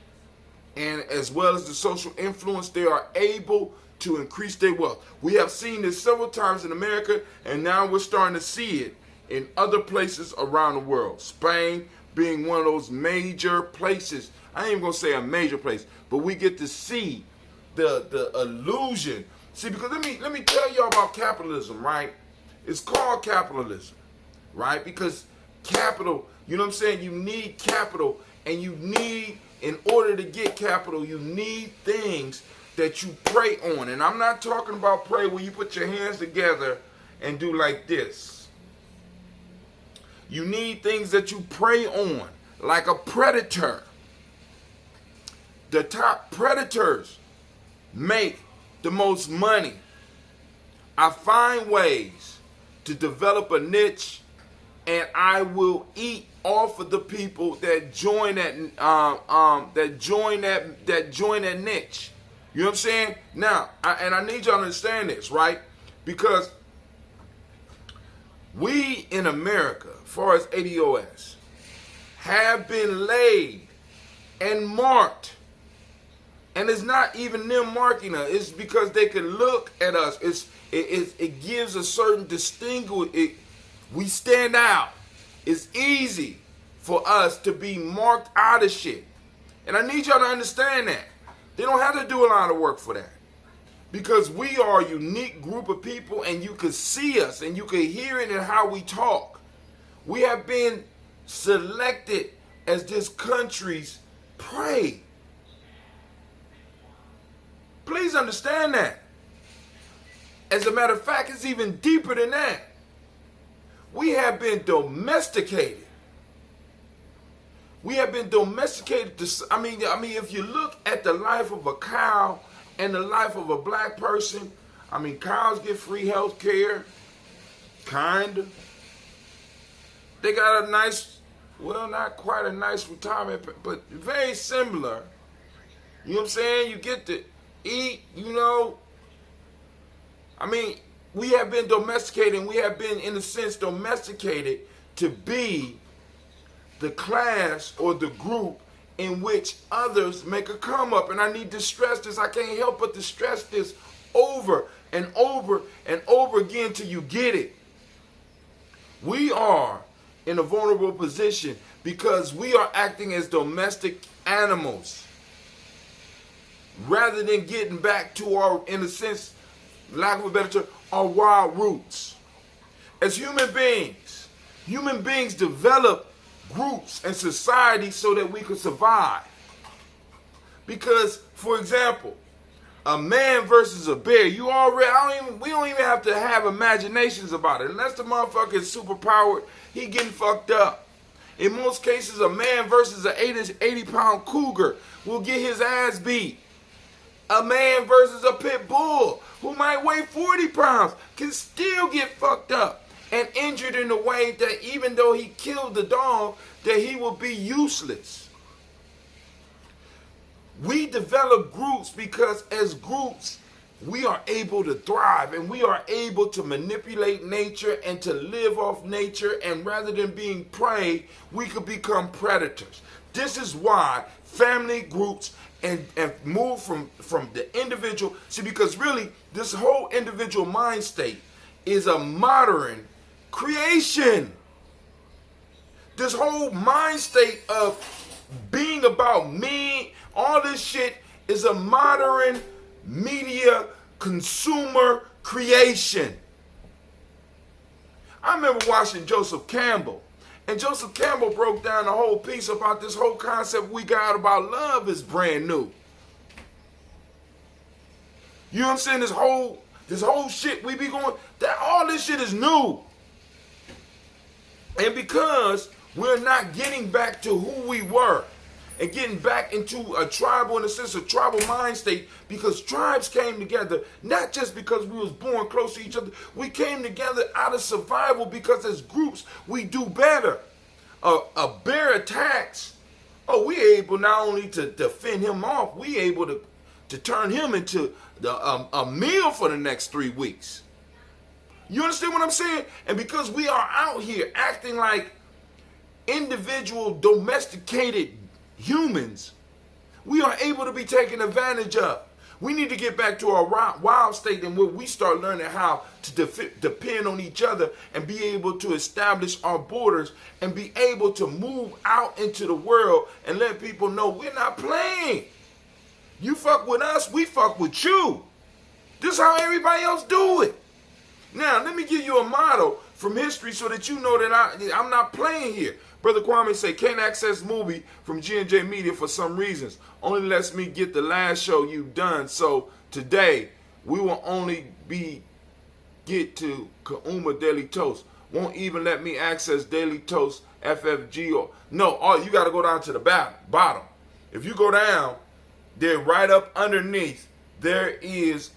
and as well as the social influence, they are able to increase their wealth. We have seen this several times in America, and now we're starting to see it in other places around the world. Spain being one of those major places. I ain't even gonna say a major place, but we get to see the illusion. See, because let me tell y'all about capitalism, right? It's called capitalism, right? Because capital, you know what I'm saying? You need capital, and you need, in order to get capital, you need things that you pray on. And I'm not talking about pray where you put your hands together and do like this. You need things that you prey on, like a predator. The top predators make the most money. I find ways to develop a niche and I will eat off of the people that join that join that niche. You know what I'm saying? Now, I need y'all to understand this, right? Because we in America, as far as ADOS, have been laid and marked. And it's not even them marking us. It's because they can look at us. It gives a certain we stand out. It's easy for us to be marked out of shit. And I need y'all to understand that. They don't have to do a lot of work for that. Because we are a unique group of people, and you can see us and you can hear it in how we talk. We have been selected as this country's prey. Please understand that. As a matter of fact, it's even deeper than that. We have been domesticated. We have been domesticated to, I mean, if you look at the life of a cow and the life of a black person, I mean, cows get free health care, kinda. They got a nice, well, not quite a nice retirement, but very similar. You know what I'm saying? You get to eat, you know. I mean, we have been domesticated, and we have been, in a sense, domesticated to be the class or the group in which others make a come up. And I need to stress this. I can't help but to stress this over and over and over again till you get it. We are in a vulnerable position because we are acting as domestic animals rather than getting back to our, in a sense, lack of a better term, our wild roots. As human beings develop groups and society so that we could survive. Because, for example, a man versus a bear, we don't even have to have imaginations about it. Unless the motherfucker is super powered, he getting fucked up. In most cases, a man versus an 80-pound cougar will get his ass beat. A man versus a pit bull who might weigh 40 pounds can still get fucked up and injured in a way that even though he killed the dog, that he will be useless. We develop groups because as groups, we are able to thrive and we are able to manipulate nature and to live off nature, and rather than being prey, we could become predators. This is why family groups and move from the individual. See, because really, this whole individual mind state is a modern creation. This whole mind state of being about me, all this shit is a modern media consumer creation. I remember watching Joseph Campbell. And Joseph Campbell broke down the whole piece about this whole concept we got about love is brand new. You know what I'm saying? This whole shit we be going, that all this shit is new. And because we're not getting back to who we were and getting back into a tribal, in a sense, a tribal mind state, because tribes came together, not just because we was born close to each other. We came together out of survival because as groups, we do better. A bear attacks, we able not only to defend him off, we able to turn him into a meal for the next 3 weeks. You understand what I'm saying? And because we are out here acting like individual domesticated humans, we are able to be taken advantage of. We need to get back to our wild state and where we start learning how to depend on each other and be able to establish our borders and be able to move out into the world and let people know we're not playing. You fuck with us, we fuck with you. This is how everybody else do it. Now, let me give you a model from history so that you know that I'm not playing here. Brother Kwame say, can't access movie from G&J Media for some reasons. Only lets me get the last show you've done. So today, we will only get to Kauma Daily Toast. Won't even let me access Daily Toast FFG or... No, you got to go down to the bottom. If you go down, there right up underneath, there is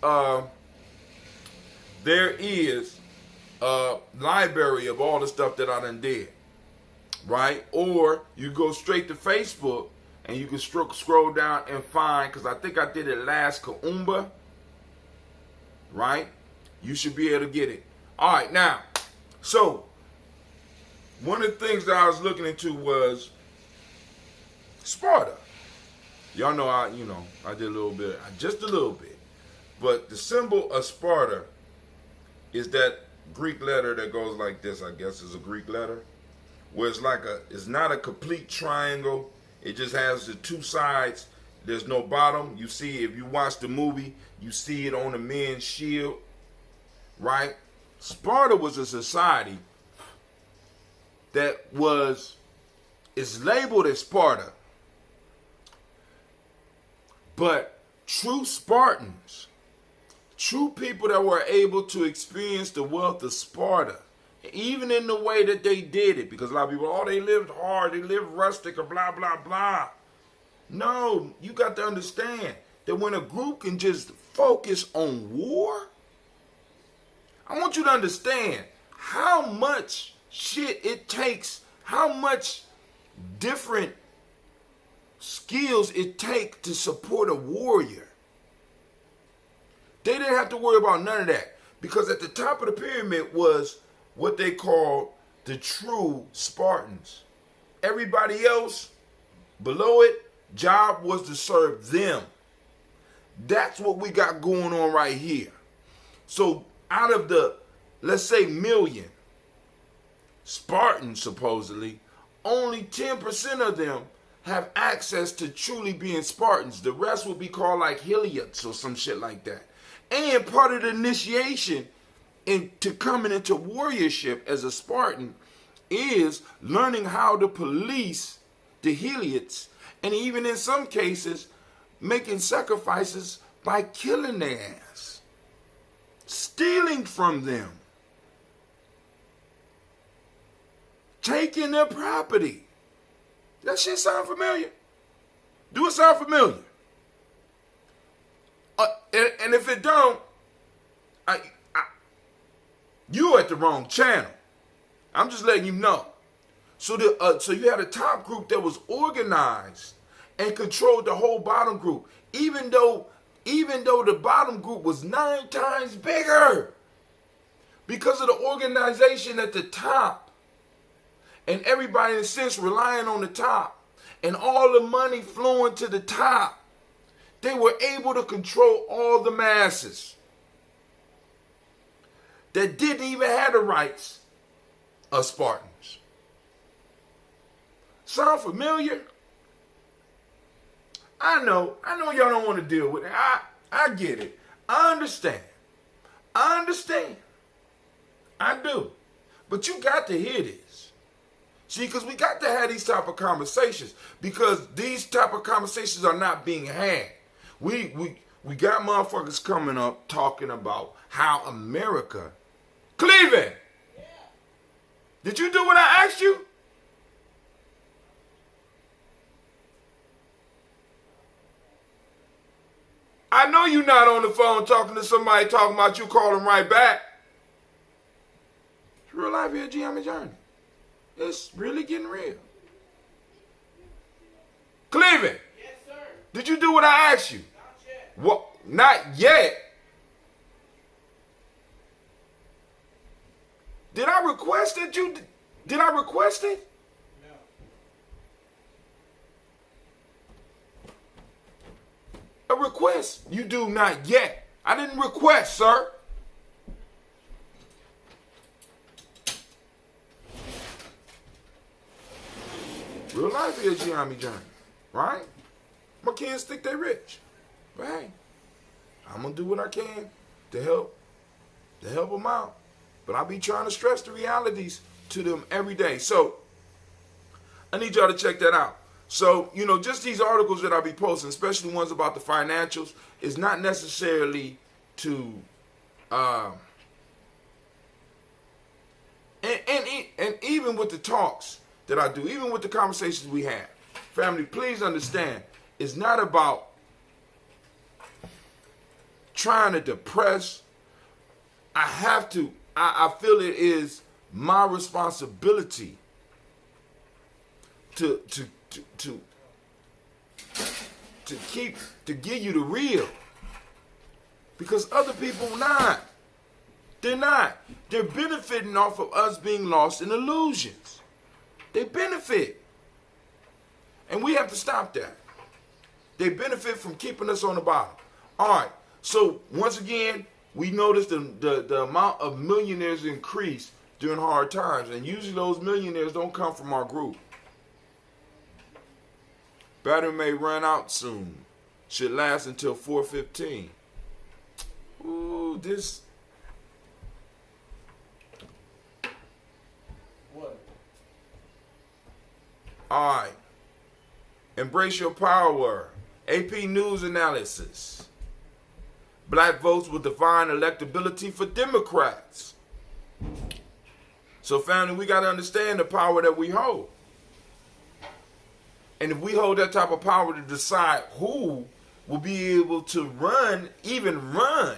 library of all the stuff that I done did, right? Or you go straight to Facebook and you can scroll down and find, because I think I did it last Kaumba, right? You should be able to get it. All right, now, so one of the things that I was looking into was Sparta. Y'all know I did a little bit, just a little bit. But the symbol of Sparta is that Greek letter that goes like this, I guess is a Greek letter, where it's not a complete triangle. It just has the two sides. There's no bottom. You see, if you watch the movie, you see it on the men's shield, right? Sparta was a society that is labeled as Sparta. But true Spartans, true people that were able to experience the wealth of Sparta, even in the way that they did it, because a lot of people, they lived hard, they lived rustic, or blah, blah, blah. No, you got to understand that when a group can just focus on war, I want you to understand how much shit it takes, how much different skills it takes to support a warrior. They didn't have to worry about none of that, because at the top of the pyramid was what they called the true Spartans. Everybody else below it, job was to serve them. That's what we got going on right here. So out of the, let's say, million Spartans, supposedly, only 10% of them have access to truly being Spartans. The rest will be called like Heliots or some shit like that. And part of the initiation into coming into warriorship as a Spartan is learning how to police the Heliots, and even in some cases making sacrifices by killing their ass, stealing from them, taking their property. That shit sound familiar? Do it sound familiar? And if it don't, you at the wrong channel. I'm just letting you know. So you had a top group that was organized and controlled the whole bottom group, even though the bottom group was 9 times bigger, because of the organization at the top, and everybody in a sense relying on the top, and all the money flowing to the top. They were able to control all the masses that didn't even have the rights of Spartans. Sound familiar? I know y'all don't want to deal with it. I get it. I understand. I do. But you got to hear this. See, because we got to have these type of conversations, because these type of conversations are not being had. We got motherfuckers coming up talking about how America, Cleveland, did you do what I asked you? I know you're not on the phone talking to somebody talking about you calling right back. It's real life here at Gye-Nyame Journey. It's really getting real. Cleveland. Yes, sir. Did you do what I asked you? Not yet. What? Not yet. Did I request it? Did I request it? No. A request? You do not yet. I didn't request, sir. Real life is Gye-Nyame Journey, right? My kids think they rich, but hey, I'm gonna do what I can to help them out. But I be trying to stress the realities to them every day. So I need y'all to check that out. So, just these articles that I be posting, especially ones about the financials, is not necessarily to and even with the talks that I do, even with the conversations we have, family, please understand, it's not about trying to depress. I have to I feel it is my responsibility to give you the real, because other people not. They're not. They're benefiting off of us being lost in illusions. They benefit, and we have to stop that. They benefit from keeping us on the bottom. All right. So once again, we noticed the amount of millionaires increased during hard times, and usually those millionaires don't come from our group. Battery may run out soon. Should last until 4:15. Ooh, this. What? All right. Embrace your power. AP News analysis. Black votes will define electability for Democrats. So, family, we got to understand the power that we hold. And if we hold that type of power to decide who will be able to run, even run,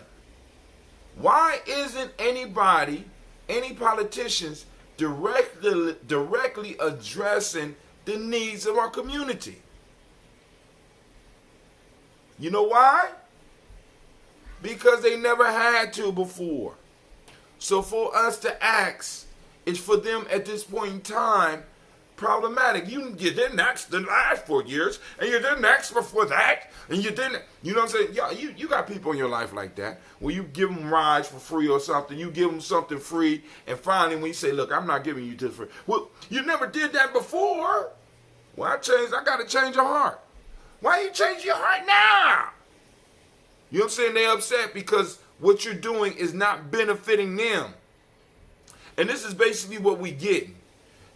why isn't anybody, any politicians, directly addressing the needs of our community? You know why? Because they never had to before. So for us to ask is for them at this point in time problematic. You didn't ask the last 4 years, and you didn't ask before that, and you didn't, you know what I'm saying? Yeah, you got people in your life like that, where you give them rides for free or something, you give them something free, and finally when you say, look, I'm not giving you this free. Well, you never did that before. Well, I got to change your heart. Why you change your heart now? You know what I'm saying? They're upset because what you're doing is not benefiting them. And this is basically what we getting.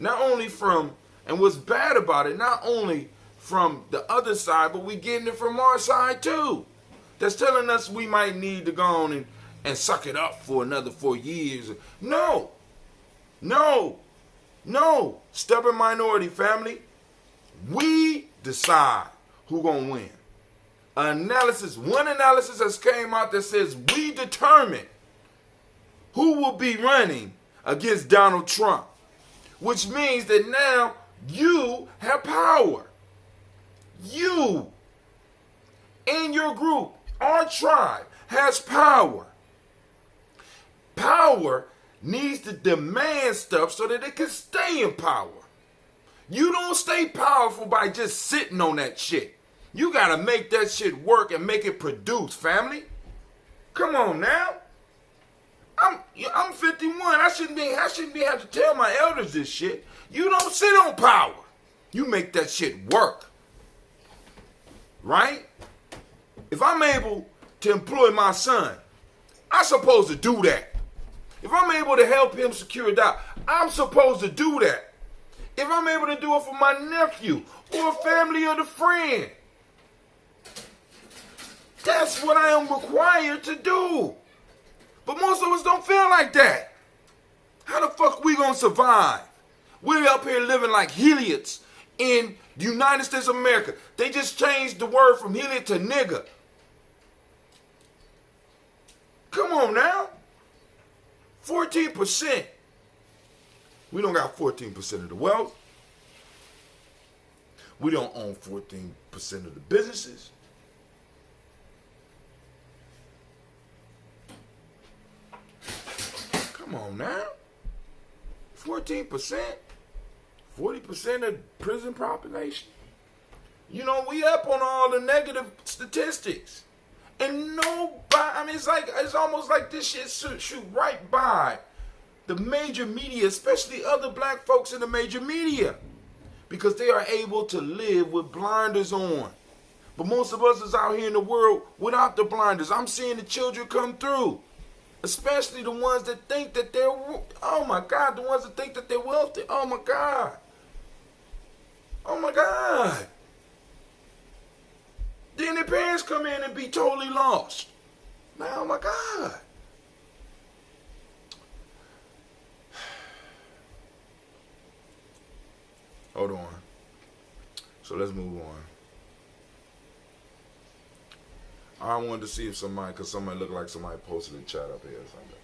Not only from, and what's bad about it, not only from the other side, but we getting it from our side too. That's telling us we might need to go on and suck it up for another 4 years. No. Stubborn minority, family. We decide who gonna win. One analysis has came out that says we determine who will be running against Donald Trump, which means that now you have power. You in your group, our tribe, has power. Power needs to demand stuff so that it can stay in power. You don't stay powerful by just sitting on that shit. You gotta make that shit work and make it produce, family. Come on now. I'm 51. I shouldn't be have to tell my elders this shit. You don't sit on power. You make that shit work. Right? If I'm able to employ my son, I'm supposed to do that. If I'm able to help him secure a job, I'm supposed to do that. If I'm able to do it for my nephew or a family or a friend, that's what I am required to do. But most of us don't feel like that. How the fuck we gonna survive? We're up here living like heliots in the United States of America. They just changed the word from heliot to nigger. Come on now. 14%. We don't got 14% of the wealth. We don't own 14% of the businesses. Come on now. 14%? 40% of prison population? You know, we up on all the negative statistics. And nobody, it's almost like this shit shoot right by the major media, especially other black folks in the major media, because they are able to live with blinders on. But most of us is out here in the world without the blinders. I'm seeing the children come through, especially the ones that think that they're, oh my God, the ones that think that they're wealthy. Oh my God. Oh my God. Then their parents come in and be totally lost. Man, oh my God. Hold on. So let's move on. I wanted to see if somebody, because somebody looked like somebody posted a chat up here or something.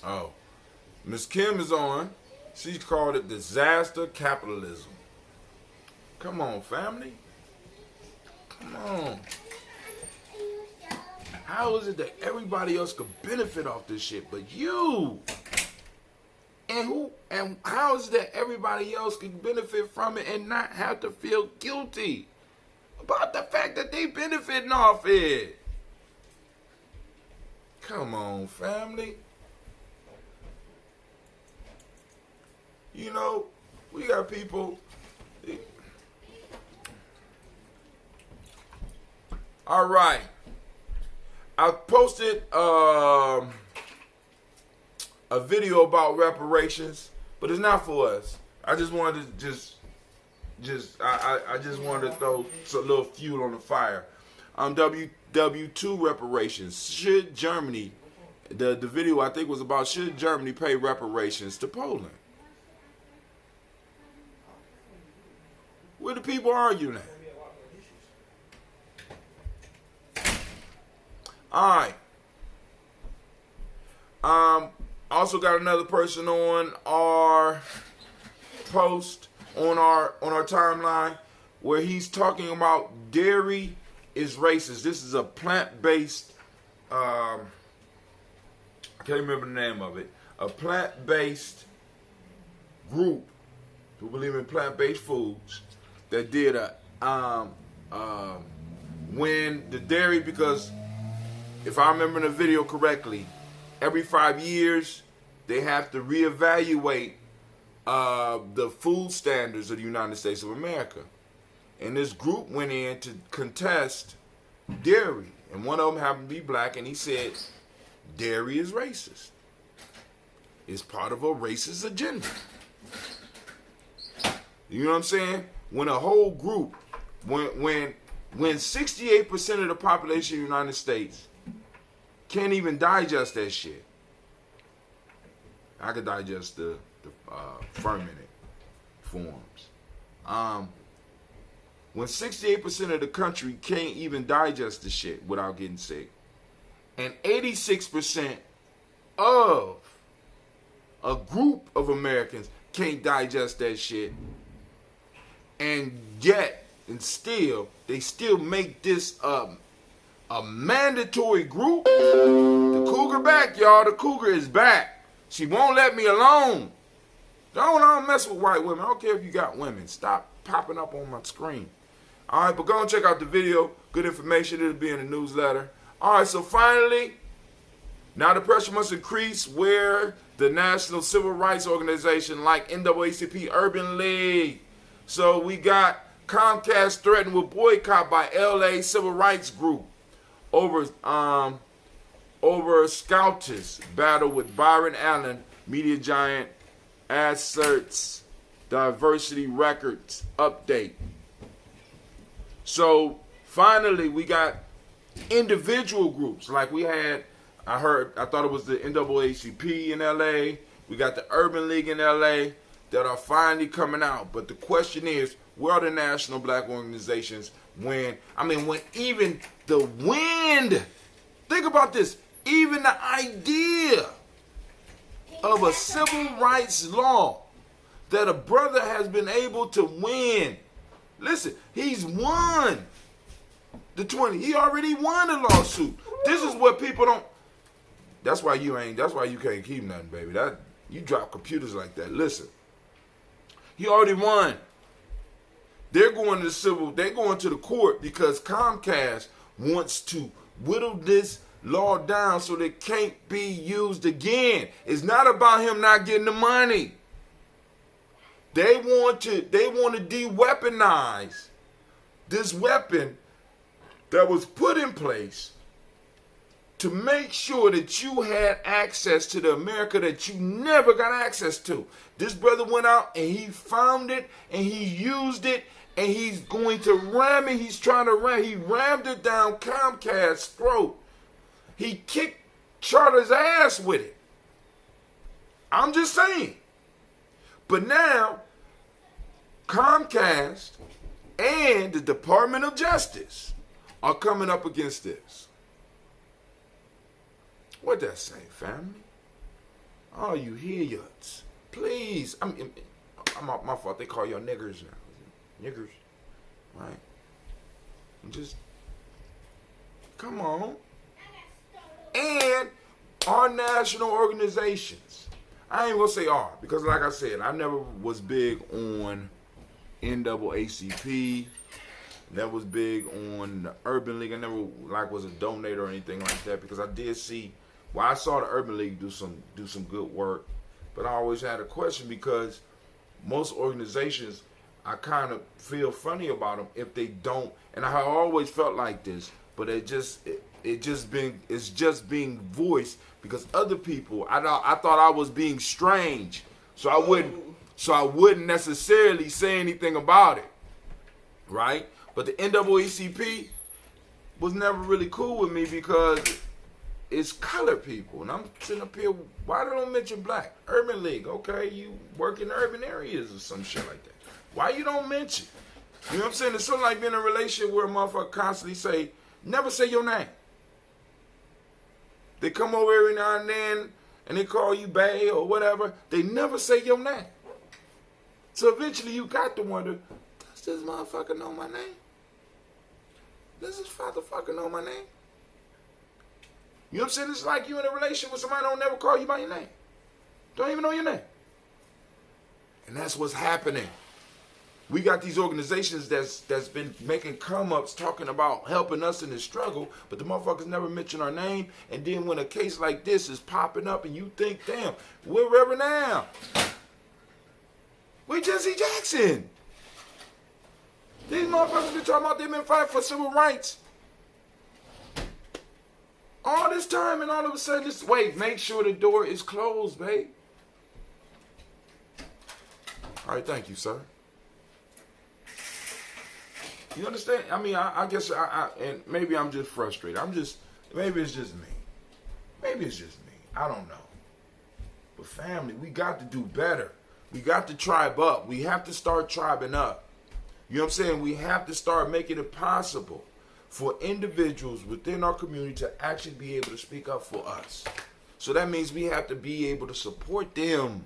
Oh, Miss Kim is on. She called it disaster capitalism. Come on, family. Come on. How is it that everybody else could benefit off this shit but you? And how is it that everybody else can benefit from it and not have to feel guilty about the fact that they benefiting off it? Come on, family. You know, we got people. All right. I posted a video about reparations, but it's not for us. I just wanted to I just wanted to throw a little fuel on the fire. WW2 reparations. Should Germany, the video I think was about, should Germany pay reparations to Poland? Where the people arguing at? All right. Also got another person on our post on our timeline where he's talking about dairy is racist. This is a plant-based. I can't remember the name of it. A plant-based group who believe in plant-based foods that did when the dairy, because if I remember the video correctly, every 5 years they have to reevaluate the food standards of the United States of America. And this group went in to contest dairy. And one of them happened to be black, and he said, dairy is racist. It's part of a racist agenda. You know what I'm saying? When a whole group, when 68% of the population of the United States can't even digest that shit. I could digest the fermented forms. When 68% of the country can't even digest the shit without getting sick, and 86% of a group of Americans can't digest that shit, and still they still make this a mandatory group. The cougar back, y'all. The cougar is back. She won't let me alone. I don't mess with white women. I don't care if you got women. Stop popping up on my screen. All right, but go and check out the video. Good information. It'll be in the newsletter. All right, so finally, now the pressure must increase where the National Civil Rights Organization like NAACP Urban League. So we got Comcast threatened with boycott by LA Civil Rights Group over Scouters battle with Byron Allen, media giant asserts diversity records update. So finally we got individual groups like we had. I thought it was the NAACP in LA. We got the Urban League in LA that are finally coming out. But the question is, where are the national black organizations when even the wind, think about this, even the idea of a civil rights law that a brother has been able to win. Listen, he's won the 20. He already won the lawsuit. This is what people don't. That's why you can't keep nothing, baby. That you drop computers like that. Listen. He already won. They're going to the court because Comcast wants to whittle this law down so that it can't be used again. It's not about him not getting the money. They want to de-weaponize this weapon that was put in place to make sure that you had access to the America that you never got access to. This brother went out and he found it and he used it and he's going to ram it. He rammed it down Comcast's throat. He kicked Charter's ass with it. I'm just saying. But now, Comcast and the Department of Justice are coming up against this. What that say, family? Oh, you idiots. Please. My fault. They call y'all niggers now. Niggers. Right? Just, come on. And our national organizations. I ain't gonna say R, because like I said, I never was big on NAACP. That was big on the Urban League. I never was a donator or anything like that, because I did see, I saw the Urban League do some good work, but I always had a question, because most organizations, I kind of feel funny about them if they don't, and I always felt like this, but it's just being voiced because other people, I thought I was being strange, so I wouldn't necessarily say anything about it, right? But the NAACP was never really cool with me because it's colored people, and I'm sitting up here. Why they don't mention black? Urban League, okay, you work in urban areas or some shit like that. Why you don't mention? You know what I'm saying? It's sort of like being in a relationship where a motherfucker constantly say, never say your name. They come over every now and then and they call you bae or whatever. They never say your name. So eventually you got to wonder, does this motherfucker know my name? Does this motherfucker know my name? You know what I'm saying? It's like you in a relationship with somebody that don't never call you by your name. Don't even know your name. And that's what's happening. We got these organizations that's been making come-ups talking about helping us in this struggle, but the motherfuckers never mention our name. And then when a case like this is popping up and you think, damn, we're Reverend now. We're Jesse Jackson. These motherfuckers been talking about they've been fighting for civil rights all this time, and all of a sudden, wait, make sure the door is closed, babe. All right, thank you, sir. You understand? I mean, I guess and maybe I'm just frustrated. Maybe it's just me. Maybe it's just me. I don't know. But family, we got to do better. We got to tribe up. We have to start tribing up. You know what I'm saying? We have to start making it possible for individuals within our community to actually be able to speak up for us. So that means we have to be able to support them.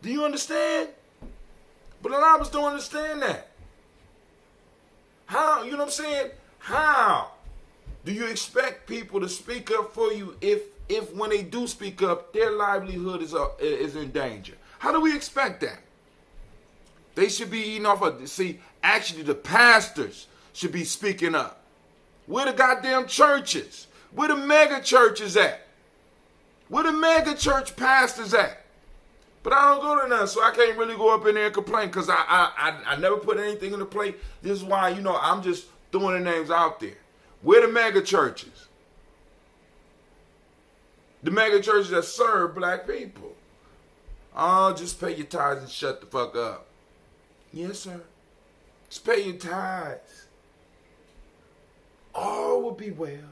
Do you understand? But a lot of us don't understand that. How, you know what I'm saying? How do you expect people to speak up for you if when they do speak up, their livelihood is in danger? How do we expect that? They should be eating off of, actually the pastors should be speaking up. Where the goddamn churches? Where the mega churches at? Where the mega church pastors at? But I don't go to none, so I can't really go up in there and complain because I never put anything in the plate. This is why, I'm just throwing the names out there. Where the mega churches? The mega churches that serve black people. Oh, just pay your tithes and shut the fuck up. Yes, sir. Just pay your tithes. All will be well.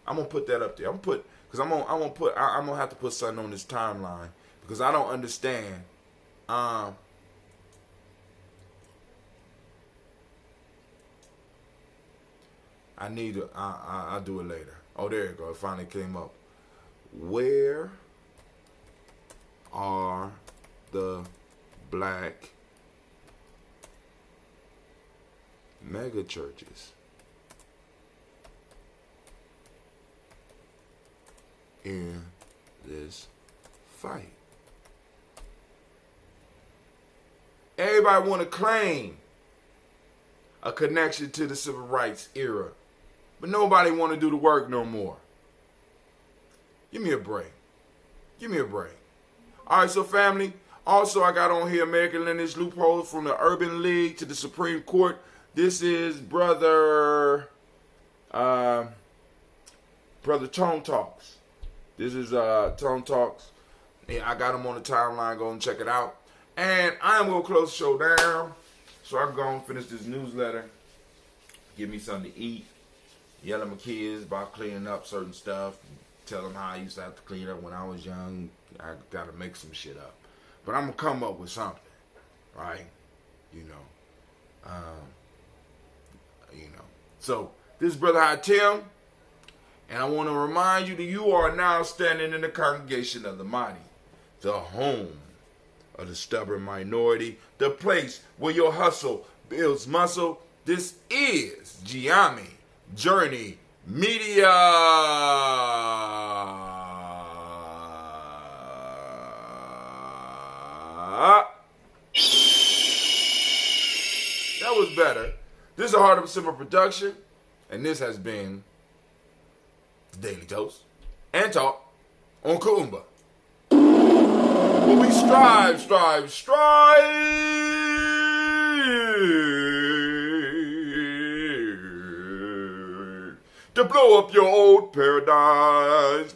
I'm gonna put that up there. I'm gonna have to put something on this timeline because I don't understand. I'll do it later. Oh, there you go. It finally came up. Where are the black mega churches in this fight? Everybody want to claim a connection to the civil rights era, but nobody want to do the work no more. Give me a break. Give me a break. All right, so family, also I got on here American Lineage Loopholes from the Urban League to the Supreme Court. This is Brother Tone Talks. This is Tone Talks. And I got him on the timeline. Go and check it out. And I'm going to close the show down so I can go and finish this newsletter. Give me something to eat. Yell at my kids about cleaning up certain stuff. Tell them how I used to have to clean up when I was young. I got to make some shit up. But I'm going to come up with something. Right? So, this is Brother High Tim. And I want to remind you that you are now standing in the congregation of the mighty, the home of the stubborn minority, the place where your hustle builds muscle. This is Gye-Nyame Journey Media. That was better. This is a Heart of a Simple production, and this has been the Daily Dose and Talk on Kuumba. But we strive to blow up your old paradigms.